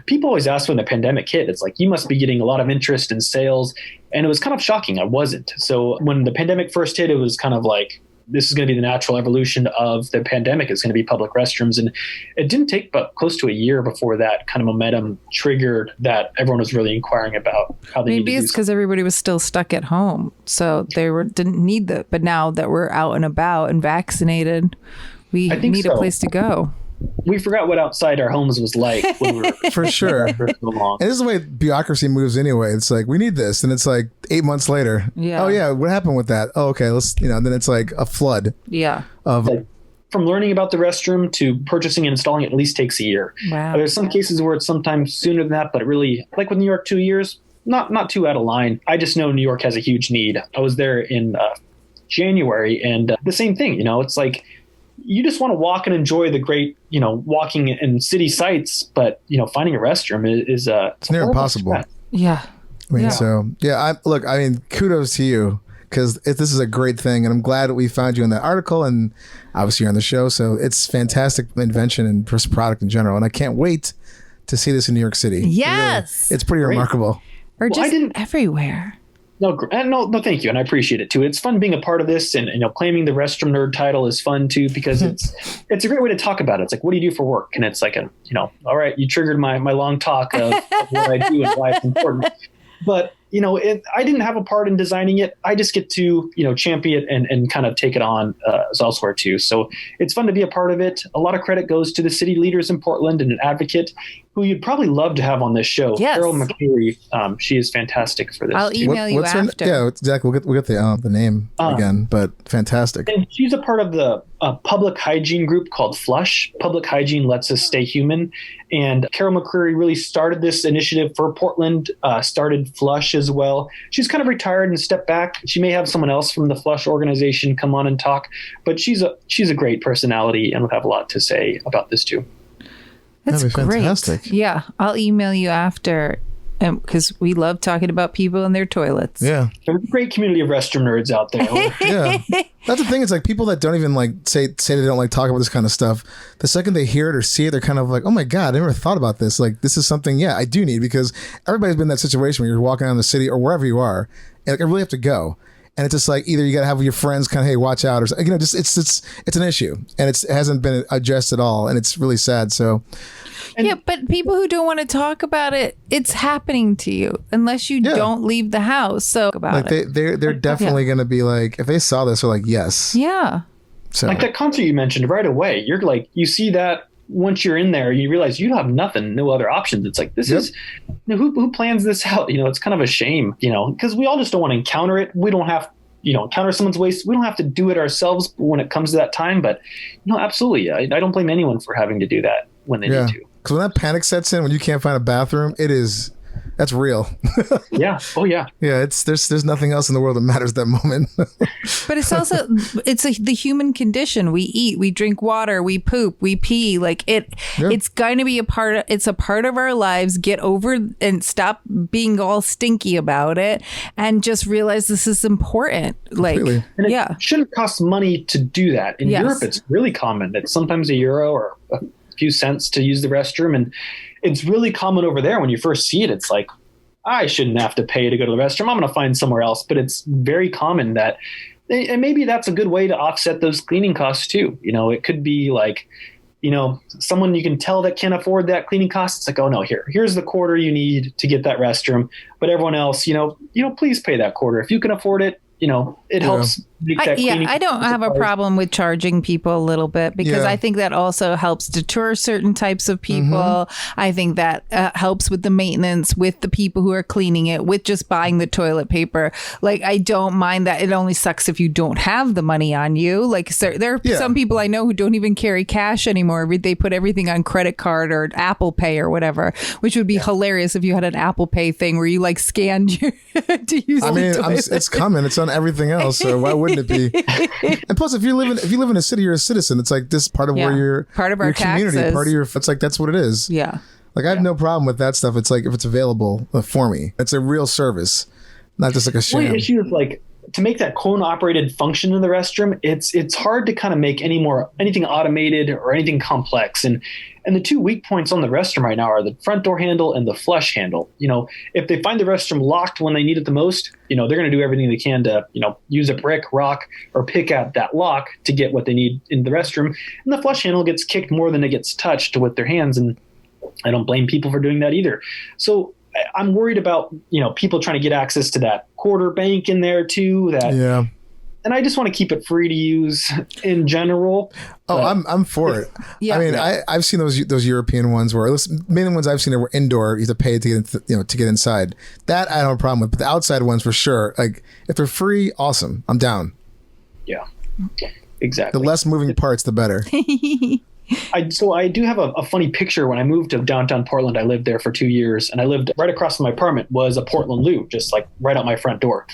people always ask when the pandemic hit, it's like, you must be getting a lot of interest in sales. And it was kind of shocking. I wasn't. So when the pandemic first hit, it was kind of like, this is going to be the natural evolution of the pandemic. It's going to be public restrooms. And it didn't take but close to a year before that kind of momentum triggered that everyone was really inquiring about how they
Maybe it's because everybody was still stuck at home. So they didn't need that. But now that we're out and about and vaccinated, we need a place to go.
We forgot what outside our homes was like when we were
For sure.
for so long.
And this is the way bureaucracy moves anyway. It's like, we need this. And it's like 8 months later.
Yeah.
Oh, yeah. What happened with that? Oh, okay. Let's, and then it's like a flood
Yeah.
of.
Like, from learning about the restroom to purchasing and installing it at least takes a year.
Wow.
There's some cases where it's sometimes sooner than that, but it really, like with New York, 2 years, not too out of line. I just know New York has a huge need. I was there in January, and the same thing, it's like, you just want to walk and enjoy the great, walking in city sites, but finding a restroom is
It's near impossible.
stretch.
Yeah.
I mean,
Yeah.
so yeah, kudos to you, because this is a great thing, and I'm glad that we found you in that article, and obviously you're on the show. So it's fantastic invention and just product in general, and I can't wait to see this in New York City.
Yes.
It's pretty remarkable.
Or
Well, I
just
didn't-
everywhere.
No, thank you, and I appreciate it too. It's fun being a part of this, and claiming the restroom nerd title is fun too, because it's a great way to talk about it. It's like, what do you do for work? And it's like all right, you triggered my long talk of what I do and why it's important. But I didn't have a part in designing it. I just get to champion it and kind of take it on as elsewhere too. So it's fun to be a part of it. A lot of credit goes to the city leaders in Portland and an advocate who you'd probably love to have on this show.
Yes.
Carol McCreary. She is fantastic for this.
I'll
too.
email you
What's her-
after.
yeah, exactly. We'll get the name again, but fantastic.
And she's a part of the public hygiene group called Flush. Public hygiene lets us stay human. And Carol McCreary really started this initiative for Portland, started Flush as well. She's kind of retired and stepped back. She may have someone else from the Flush organization come on and talk, but she's a great personality and will have a lot to say about this too.
That's
That'd be
great.
fantastic.
Yeah. I'll email you after, because we love talking about people and their toilets.
Yeah.
There's a great community of restroom nerds out there.
Yeah. That's the thing. It's like people that don't even say they don't like talk about this kind of stuff. The second they hear it or see it, they're kind of like, oh my God, I never thought about this. Like, this is something, I do need, because everybody's been in that situation where you're walking around the city or wherever you are, and like, I really have to go. And it's just like, either you got to have your friends kind of, hey, watch out, or just it's an issue, and it hasn't been addressed at all, and it's really sad. So
Yeah, but people who don't want to talk about it, it's happening to you unless you don't leave the house. So about it.
they're definitely going to be like, if they saw this, they're like, yes.
Yeah.
So
Like that concert you mentioned right away. You're like, you see that once you're in there, you realize you have no other options. It's like, this is, who plans this out? It's kind of a shame, because we all just don't want to encounter it. We don't have, encounter someone's waste. We don't have to do it ourselves when it comes to that time. But, absolutely. I don't blame anyone for having to do that when they need to.
Because when that panic sets in, when you can't find a bathroom, that's real.
Yeah. Oh, yeah.
Yeah, there's nothing else in the world that matters at that moment.
But it's also the human condition. We eat, we drink water, we poop, we pee. Like it's going to be a part of our lives. Get over and stop being all stinky about it, and just realize this is important. Like,
Completely.
And it shouldn't cost money to do that. In Europe, it's really common. It's sometimes €1 or a few cents to use the restroom, and it's really common over there. When you first see it, it's like, I shouldn't have to pay to go to the restroom. I'm going to find somewhere else. But it's very common that, and maybe that's a good way to offset those cleaning costs too. It could be like, someone you can tell that can't afford that cleaning cost. It's like, oh no, here's the quarter you need to get that restroom. But everyone else, please pay that quarter. If you can afford it, it helps make that cleaning.
I don't have a problem with charging people a little bit, because I think that also helps deter certain types of people. I think that helps with the maintenance, with the people who are cleaning it, with just buying the toilet paper. Like, I don't mind that. It only sucks if you don't have the money on you. Like, there are some people I know who don't even carry cash anymore. They put everything on credit card or Apple Pay or whatever, which would be hilarious if you had an Apple Pay thing where you like scanned your to use.
I mean, it's coming. It's on everything else. So why wouldn't it be? And plus, if you live in a city, you're a citizen. It's like this part of where you're
part of our
your community,
taxes.
part of your. It's like that's what it is.
Yeah.
Like I have no problem with that stuff. It's like if it's available for me, it's a real service, not just like a sham.
The issue is like, to make that cone operated function in the restroom, it's hard to kind of make anything automated or anything complex. And And the two weak points on the restroom right now are the front door handle and the flush handle. If they find the restroom locked when they need it the most, they're going to do everything they can to, use a brick, rock, or pick at that lock to get what they need in the restroom. And the flush handle gets kicked more than it gets touched with their hands. And I don't blame people for doing that either. So I'm worried about, people trying to get access to that quarter bank in there too. And I just want to keep it free to use in general.
Oh, I'm for it.
Yeah.
I mean, I've seen those European ones where mainly ones I've seen were indoor. You have to pay to get to get inside. That I don't have a problem with. But the outside ones for sure. Like if they're free, awesome. I'm down.
Yeah, exactly.
The less moving parts, the better.
So I do have a funny picture. When I moved to downtown Portland, I lived there for 2 years, and I lived right across from my apartment was a Portland Loo, just like right out my front door.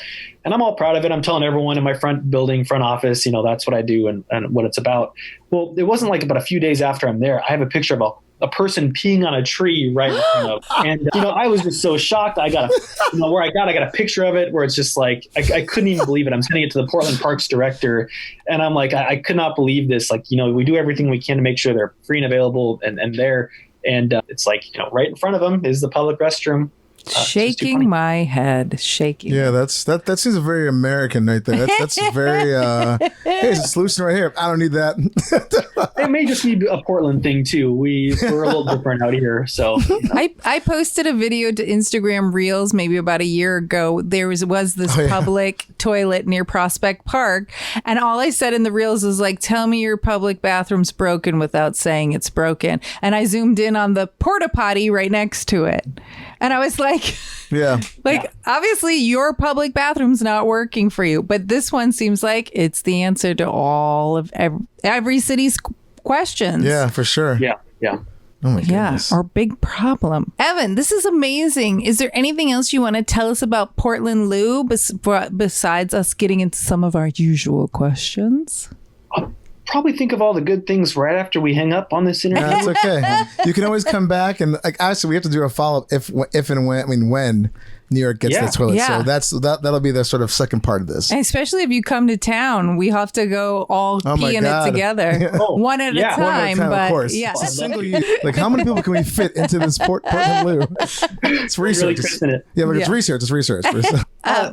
And I'm all proud of it. I'm telling everyone in my front office, that's what I do and what it's about. Well, it wasn't like about a few days after I'm there, I have a picture of a person peeing on a tree right in front of. And, I was just so shocked. I got a picture of it where it's just like, I couldn't even believe it. I'm sending it to the Portland Parks director. And I'm like, I could not believe this. Like, we do everything we can to make sure they're free and available and there. And it's like, right in front of them is the public restroom.
Shaking my head, shaking.
Yeah, that seems very American right there. That's very. Hey, it's a solution right here. I don't need that.
It may just be a Portland thing too. We're a little different out here, so.
I posted a video to Instagram Reels maybe about a year ago. There was this public toilet near Prospect Park, and all I said in the Reels was like, "Tell me your public bathroom's broken without saying it's broken." And I zoomed in on the porta potty right next to it. And I was like, obviously your public bathroom's not working for you. But this one seems like it's the answer to all of every city's questions.
Yeah, for sure.
Yeah.
Oh my goodness.
Our big problem. Evan, this is amazing. Is there anything else you want to tell us about Portland Loo besides us getting into some of our usual questions?
Probably think of all the good things right after we hang up on this interview.
That's okay. You can always come back and actually we have to do a follow-up if and when New York gets the toilet.
Yeah.
So that'll be the sort of second part of this.
And especially if you come to town, we have to go all pee in it together. One at a time. But
of course.
Yeah.
It's a single like how many people can we fit into this Portland Loo? It's research. It's research. It's research.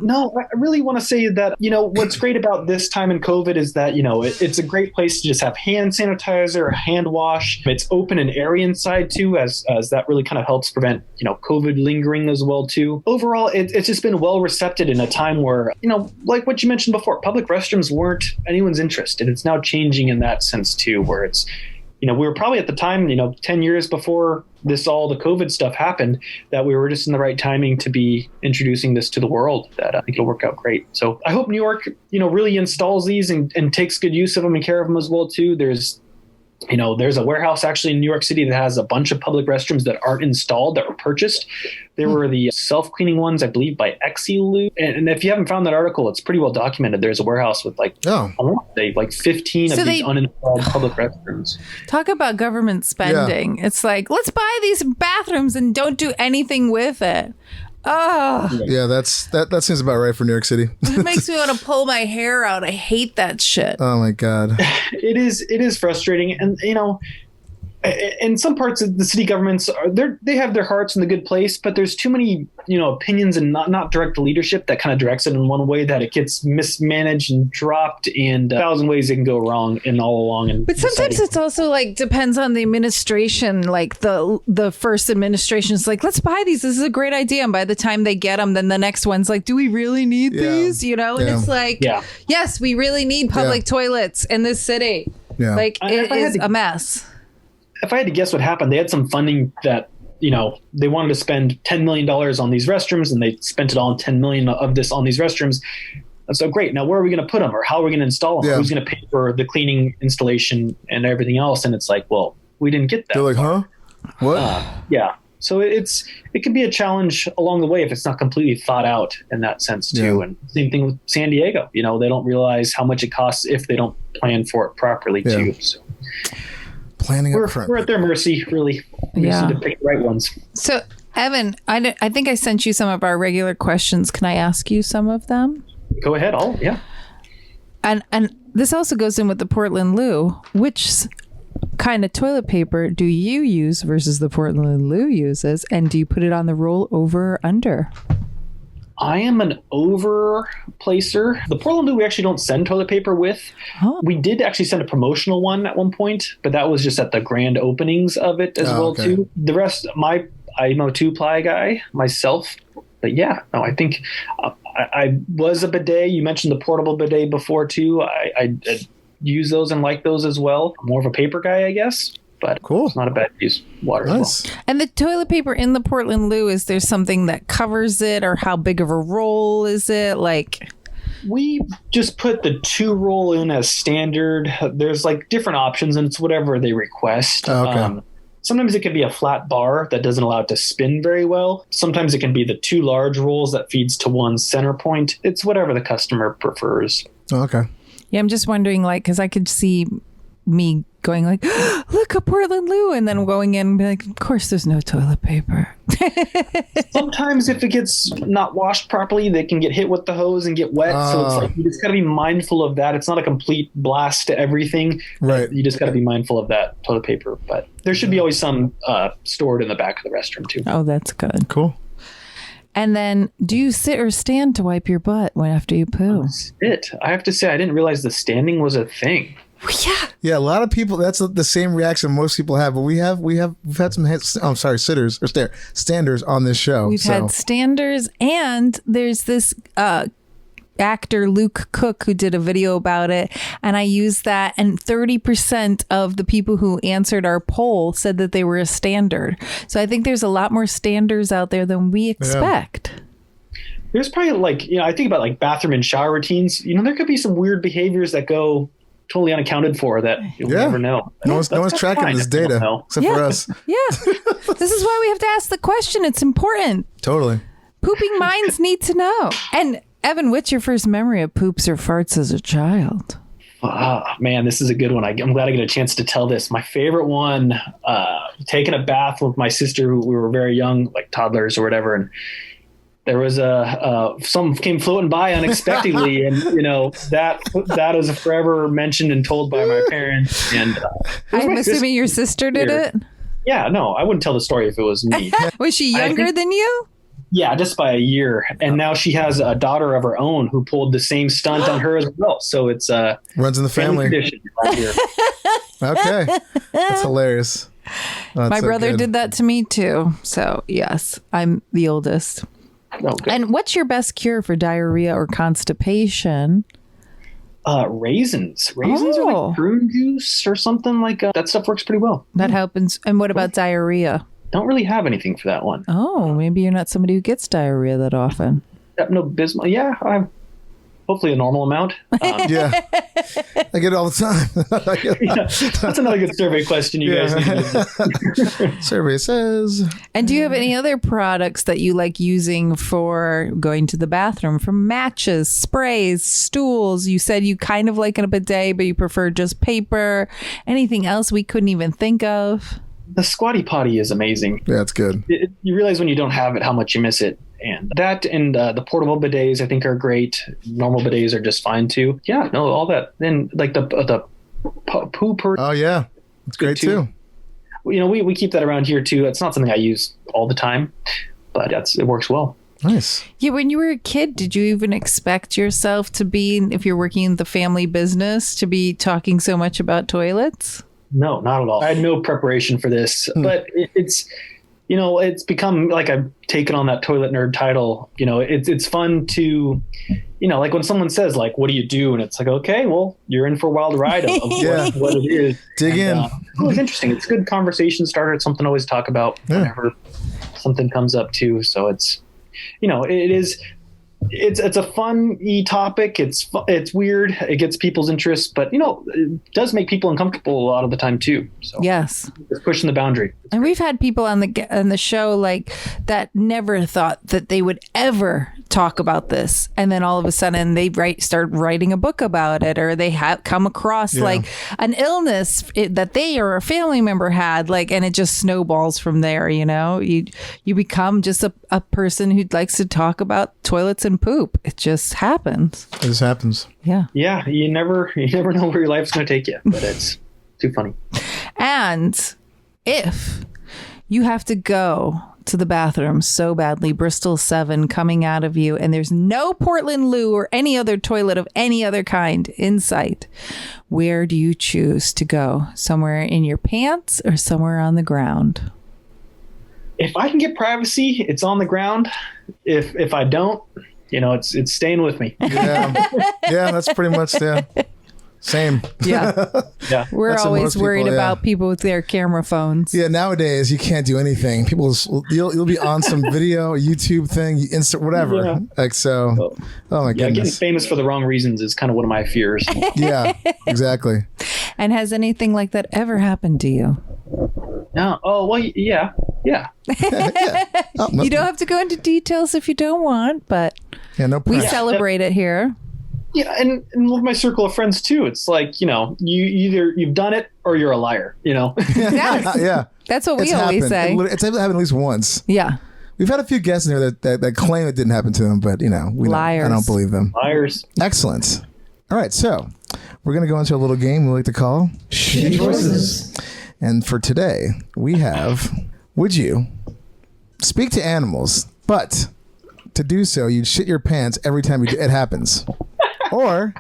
No, I really want to say that, what's great about this time in COVID is that, it's a great place to just have hand sanitizer, hand wash. It's open and airy inside too, as that really kind of helps prevent, COVID lingering as well too. Overall, it's just been well received in a time where, like what you mentioned before, public restrooms weren't anyone's interest. And it's now changing in that sense too, where it's, we were probably at the time, 10 years before all the COVID stuff happened, that we were just in the right timing to be introducing this to the world. That I think it'll work out great. So I hope New York, really installs these and takes good use of them and care of them as well too. There's a warehouse actually in New York City that has a bunch of public restrooms that aren't installed, that were purchased. There were the self-cleaning ones, I believe, by Loo. And if you haven't found that article, it's pretty well documented. There's a warehouse with I want to say 15 of these uninstalled public restrooms.
Talk about government spending. Yeah. It's like, let's buy these bathrooms and don't do anything with it. Oh.
Yeah, that seems about right for New York City.
It makes me want to pull my hair out. I hate that shit.
Oh my God.
It is frustrating. And, in some parts of the city governments, they have their hearts in the good place, but there's too many, opinions and not direct leadership that kind of directs it in one way, that it gets mismanaged and dropped, and 1,000 ways it can go wrong and all along.
But sometimes it's also depends on the administration. Like the first administration is like, let's buy these. This is a great idea. And by the time they get them, then the next one's like, do we really need these? And it's like, yes, we really need public toilets in this city. Yeah. It is a mess.
If I had to guess what happened, they had some funding that, they wanted to spend $10 million on these restrooms, and they spent it all, $10 million of this on these restrooms. And so great. Now, where are we going to put them, or how are we going to install them? Yeah. Who's going to pay for the cleaning, installation, and everything else? And it's like, well, we didn't get that.
They're like, huh? What?
Yeah. So it can be a challenge along the way if it's not completely thought out in that sense too. Yeah. And same thing with San Diego. They don't realize how much it costs if they don't plan for it properly too. So.
Planning up front.
We're at their mercy, really. We just need to pick the right ones.
So, Evan, I think I sent you some of our regular questions. Can I ask you some of them?
Go ahead. And
this also goes in with the Portland Loo. Which kind of toilet paper do you use versus the Portland Loo uses? And do you put it on the roll over or under?
I am an over placer. The Portland Loo we actually don't send toilet paper with.
Oh.
We did actually send a promotional one at one point, but that was just at the grand openings of it as well
okay.
too. The rest, I'm a 2-ply guy myself. But yeah, no, I think I was a bidet. You mentioned the portable bidet before too. I use those and like those as well. I'm more of a paper guy, I guess. But
Cool.
It's not a bad use. Water
Nice.
as well.
And the toilet paper in the Portland Loo, is there something that covers it, or how big of a roll is it? Like,
We just put the 2-roll in as standard. There's like different options, and it's whatever they request.
Oh, okay.
Sometimes it can be a flat bar that doesn't allow it to spin very well. Sometimes it can be the 2 large rolls that feeds to one center point. It's whatever the customer prefers.
Oh, okay.
yeah, I'm just wondering, like, because I could see me going like, look, a Portland Loo, and then going in and be like, of course there's no toilet paper.
Sometimes if it gets not washed properly, they can get hit with the hose and get wet. So it's like you just got to be mindful of that. It's not a complete blast to everything.
Right.
You just got to be mindful of that toilet paper. But there should be always some stored in the back of the restroom too.
Oh, that's good.
Cool.
And then, do you sit or stand to wipe your butt after you poo?
I have to say, I didn't realize the standing was a thing.
Yeah.
Yeah, a lot of people. That's the same reaction most people have. But we've had some sitters or standers on this show.
We've had standers, and there's this actor Luke Cook who did a video about it, and I used that, and 30% of the people who answered our poll said that they were a standard. So I think there's a lot more standers out there than we expect.
There's probably I think about bathroom and shower routines. There could be some weird behaviors that go totally unaccounted for that you'll never know.
No one's tracking this data except for us.
Yeah. This is why we have to ask the question. It's important.
Totally.
Pooping minds need to know. And Evan, what's your first memory of poops or farts as a child?
Man, this is a good one. I'm glad I get a chance to tell this. My favorite one, taking a bath with my sister. We were very young, like toddlers or whatever, and there was some came floating by unexpectedly, and that is forever mentioned and told by my parents. And
I'm assuming your sister did it.
Yeah, no, I wouldn't tell the story if it was me.
Was she younger than you?
Yeah, just by a year. And now she has a daughter of her own who pulled the same stunt on her as well. So it's
runs in the family.
Tradition right here.
Okay, that's hilarious. That's
my
so
brother
good.
did that to me too. So yes, I'm the oldest.
Oh, good.
And what's your best cure for diarrhea or constipation?
Raisins. Raisins are like prune juice or something like that. Stuff works pretty well.
That happens. And what about diarrhea?
Don't really have anything for that one.
Oh, maybe you're not somebody who gets diarrhea that often.
Pepto-Bismol. Yeah, I'm hopefully a normal amount.
Yeah, I get it all the time.
Yeah, that's another good survey question you guys need to
Survey says.
And do you have any other products that you like using for going to the bathroom? From matches, sprays, stools. You said you kind of like a bidet, but you prefer just paper. Anything else we couldn't even think of?
The Squatty Potty is amazing.
Yeah, it's good.
You realize when you don't have it how much you miss it. And that and the portable bidets I think are great. Normal bidets are just fine too. Yeah, no, all that. Then like the pooper.
Oh yeah, it's great too.
We keep that around here too. It's not something I use all the time, but it works well.
Nice.
Yeah, when you were a kid, did you even expect yourself to be, if you're working in the family business, to be talking so much about toilets?
No, not at all. I had no preparation for this, but it's become like I've taken on that toilet nerd title. It's fun to, like when someone says like, what do you do? And it's like, okay, well, you're in for a wild ride of what it is.
Dig in.
It's interesting. It's a good conversation starter. It's something I always talk about whenever something comes up too. So it's, it is, it's a funny topic. It's weird. It gets people's interest, but it does make people uncomfortable a lot of the time too. So
yes,
it's pushing the boundary.
And we've had people on the show like that never thought that they would ever talk about this, and then all of a sudden they start writing a book about it, or they have come across like an illness that they or a family member had, and it just snowballs from there. You become just a person who likes to talk about toilets and poop. It just happens.
It just happens.
Yeah.
Yeah, you never know where your life's going to take you, but it's too funny.
And if you have to go to the bathroom so badly, Bristol 7 coming out of you, and there's no Portland Loo or any other toilet of any other kind in sight, where do you choose to go? Somewhere in your pants or somewhere on the ground?
If I can get privacy, it's on the ground. If I don't, it's staying with me.
Yeah, yeah, that's pretty much same.
Yeah.
Yeah.
We're
That's what
always
most people,
worried
yeah.
about people with their camera phones.
Yeah, nowadays you can't do anything. You'll be on some video, YouTube thing, instant whatever.
Yeah.
Like so. Oh my
Yeah, getting
goodness.
famous for the wrong reasons is kind of one of my fears.
Yeah, exactly.
And has anything like that ever happened to you?
No. Oh, well, yeah.
Yeah. Oh, no,
You don't have to go into details if you don't want, but
yeah, no
we
pressure.
celebrate it here.
Yeah, and with my circle of friends too, it's like, you've done it or you're a liar,
Yes.
Yeah.
That's what we
It's
always
happened.
say.
It's happened at least once.
Yeah.
We've had a few guests in here that claim it didn't happen to them, but
Liars.
I don't believe them.
Liars.
Excellent. All right, so we're going to go into a little game we like to call Shitty Choices. And for today, we have, would you speak to animals, but to do so, you'd shit your pants every time it happens? Or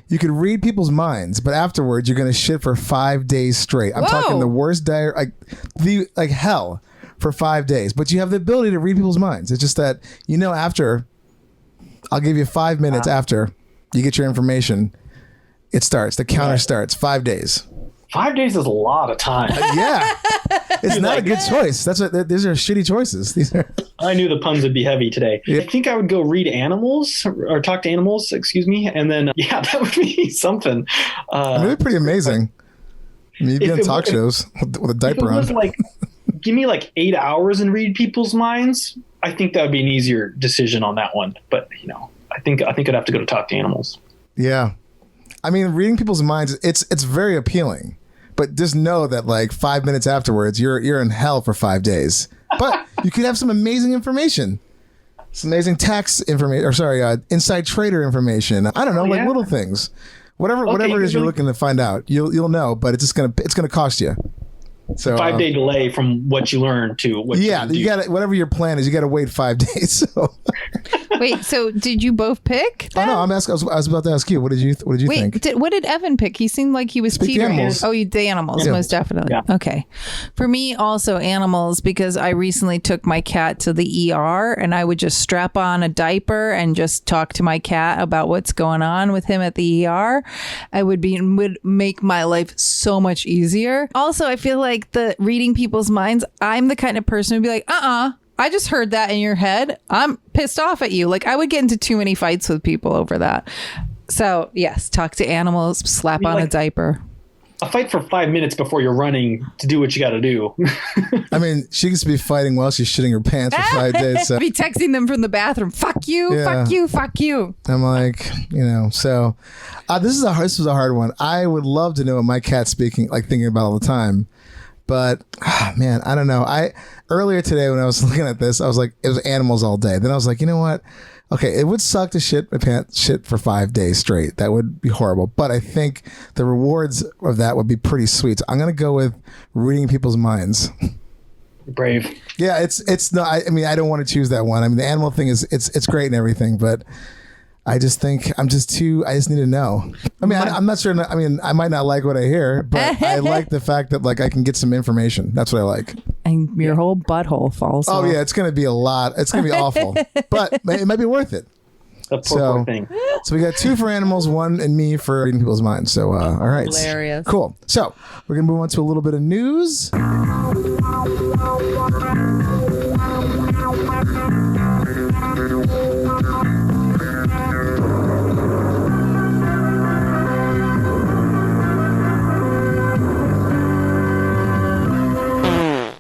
you could read people's minds, but afterwards you're going to shit for 5 days straight. I'm talking the worst diarrhea, like hell for 5 days. But you have the ability to read people's minds. It's just that, after, I'll give you 5 minutes after you get your information, it starts. The counter starts. 5 days.
5 days is a lot of time.
Yeah. It's not a good choice. These are shitty choices. These are.
I knew the puns would be heavy today.
Yeah.
I think I would go read animals or talk to animals, excuse me. And then, that would be something.
It'd be pretty amazing. I mean, you'd be on talk shows with a
If it
diaper
was
on.
like, give me like 8 hours and read people's minds, I think that would be an easier decision on that one. But, I think I'd have to go to talk to animals.
Yeah. I mean, reading people's minds, it's very appealing. But just know that like 5 minutes afterwards, you're in hell for 5 days. But you could have some amazing information. Some amazing tax information, inside trader information. I don't know, like little things. Whatever it is you're looking to find out, you'll know, but it's gonna cost you. So
5 day delay from what you learn to what
you
do.
got to, whatever your plan is, you got to wait 5 days. So.
Wait, so did you both pick?
Oh no, I'm asking. I was about to ask you. What did you think?
What did Evan pick? He seemed like he was
Speak to
teetering.
animals.
Oh, the animals,
Yeah.
most definitely.
Yeah.
Okay. For me, also animals, because I recently took my cat to the ER, and I would just strap on a diaper and just talk to my cat about what's going on with him at the ER. Would make my life so much easier. Also, I feel like the reading people's minds. I'm the kind of person who'd be like, I just heard that in your head. I'm pissed off at you. Like, I would get into too many fights with people over that. So, yes, talk to animals, slap on a diaper.
A fight for 5 minutes before you're running to do what you got to do.
I mean, she gets to be fighting while she's shitting her pants for 5 days. So
Be texting them from the bathroom. Fuck you,
Yeah.
fuck you, fuck you.
I'm like, so this was a hard one. I would love to know what my cat's thinking about all the time. But man, I don't know. Earlier today when I was looking at this, I was like, it was animals all day. Then I was like, you know what? Okay, it would suck to shit for 5 days straight. That would be horrible. But I think the rewards of that would be pretty sweet. So I'm gonna go with reading people's minds.
Brave.
Yeah, it's no. I mean, I don't want to choose that one. I mean, the animal thing is it's great and everything, but I just think I just need to know. I mean, I'm not sure. I mean, I might not like what I hear, but I like the fact that like I can get some information. That's what I like.
And your whole butthole falls off.
Oh yeah, it's gonna be a lot. It's gonna be awful, but it might be worth it.
That poor thing.
So we got 2 for animals, 1 and me for reading people's minds. So all right,
Hilarious.
cool. So we're gonna move on to a little bit of news.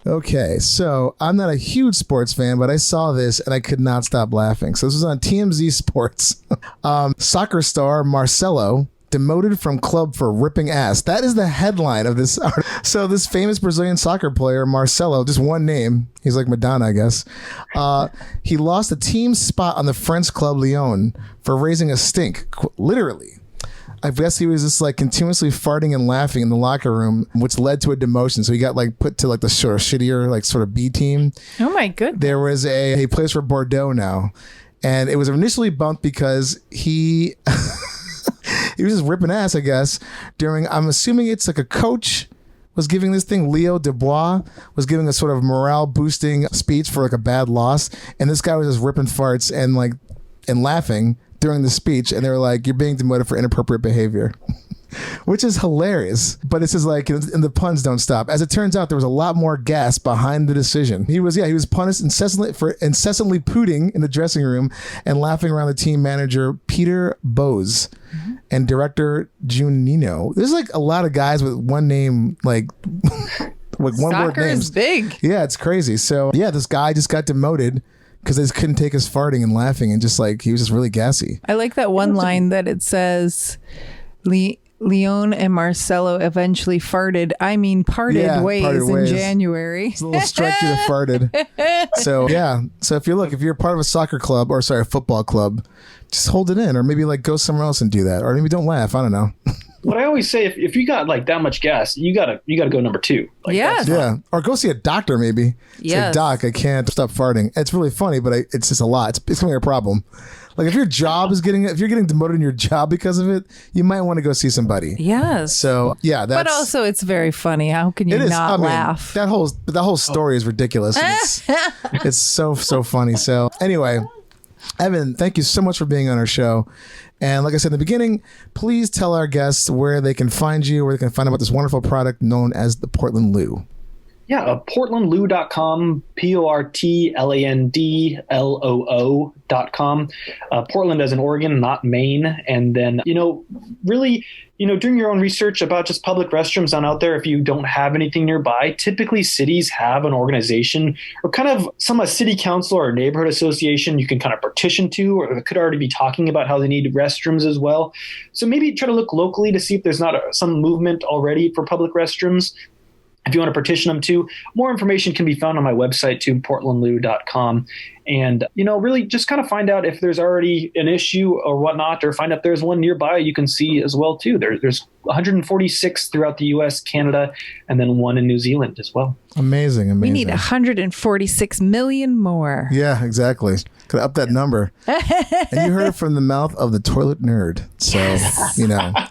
Okay, so I'm not a huge sports fan, but I saw this and I could not stop laughing. So this was on TMZ Sports. Soccer star Marcelo demoted from club for ripping ass. That is the headline of this article. So this famous Brazilian soccer player, Marcelo, just one name. He's like Madonna, I guess. He lost a team spot on the French club Lyon for raising a stink, literally. I guess he was just like continuously farting and laughing in the locker room, which led to a demotion. So he got like put to like the sort of shittier, like sort of B team.
Oh my goodness.
There was he plays for Bordeaux now. And it was initially bumped because he he was just ripping ass, I guess, during, I'm assuming it's like a coach was giving this thing, Leo Dubois, was giving a sort of morale boosting speech for like a bad loss. And this guy was just ripping farts and laughing during the speech. And they were like, you're being demoted for inappropriate behavior. Which is hilarious, but it's just like, and the puns don't stop. As it turns out, there was a lot more gas behind the decision. He was punished incessantly for incessantly pooting in the dressing room and laughing around the team manager Peter Bose and director Junino. There's like a lot of guys with one name, like with one word
Soccer
names.
is big.
Yeah, it's crazy. So yeah, this guy just got demoted because they just couldn't take his farting and laughing, and just like he was just really gassy.
I like that one line that it says, Leon and Marcelo eventually parted ways in January.
It's a little stretch you farted. So yeah. So if you're part of a soccer club or a football club, just hold it in, or maybe like go somewhere else and do that, or maybe don't laugh. I don't know.
What I always say, if you got like that much gas, you gotta go number 2. Like,
Yes.
Yeah, or go see a doctor maybe.
Yes.
Say, Doc, I can't stop farting. It's really funny, but it's just a lot. It's becoming a problem. Like if your job if you're getting demoted in your job because of it, you might want to go see somebody.
Yes.
So yeah,
But also it's very funny. How can you not laugh?
That whole story is ridiculous. It's so funny. So anyway, Evan, thank you so much for being on our show. And like I said in the beginning, please tell our guests where they can find you, where they can find out about this wonderful product known as the Portland Loo.
Yeah, portlandloo.com, PortlandLoo.com. Portland as in Oregon, not Maine. And then, really, doing your own research about just public restrooms out there. If you don't have anything nearby, typically cities have an organization or kind of a city council or a neighborhood association you can kind of petition to, or they could already be talking about how they need restrooms as well. So maybe try to look locally to see if there's not some movement already for public restrooms. If you want to petition them to, more information can be found on my website too, portlandloo.com. And, really just kind of find out if there's already an issue or whatnot, or find out if there's one nearby you can see as well too. There's 146 throughout the U.S., Canada, and then one in New Zealand as well.
Amazing.
We need 146 million more.
Yeah, exactly. Could up that number. And you heard it from the mouth of the toilet nerd. So,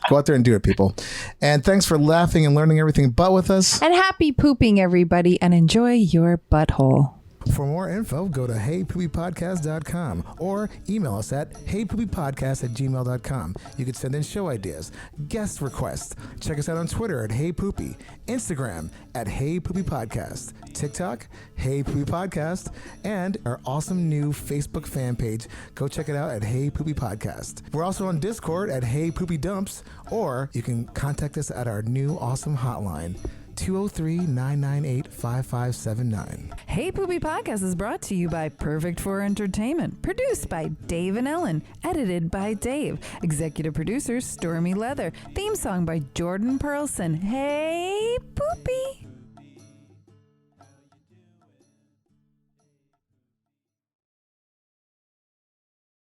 go out there and do it, people. And thanks for laughing and learning everything but with us.
And happy pooping, everybody, and enjoy your butthole.
For more info, go to heypoopypodcast.com or email us at heypoopypodcast@gmail.com. You can send in show ideas, guest requests. Check us out on Twitter at heypoopy, Instagram at heypoopypodcast, TikTok, heypoopypodcast, and our awesome new Facebook fan page. Go check it out at heypoopypodcast. We're also on Discord at heypoopydumps, or you can contact us at our new awesome hotline, 203-998-5579.
Hey Poopy Podcast is brought to you by Perfect for Entertainment. Produced by Dave and Ellen. Edited by Dave. Executive producers Stormy Leather. Theme song by Jordan Perlson. Hey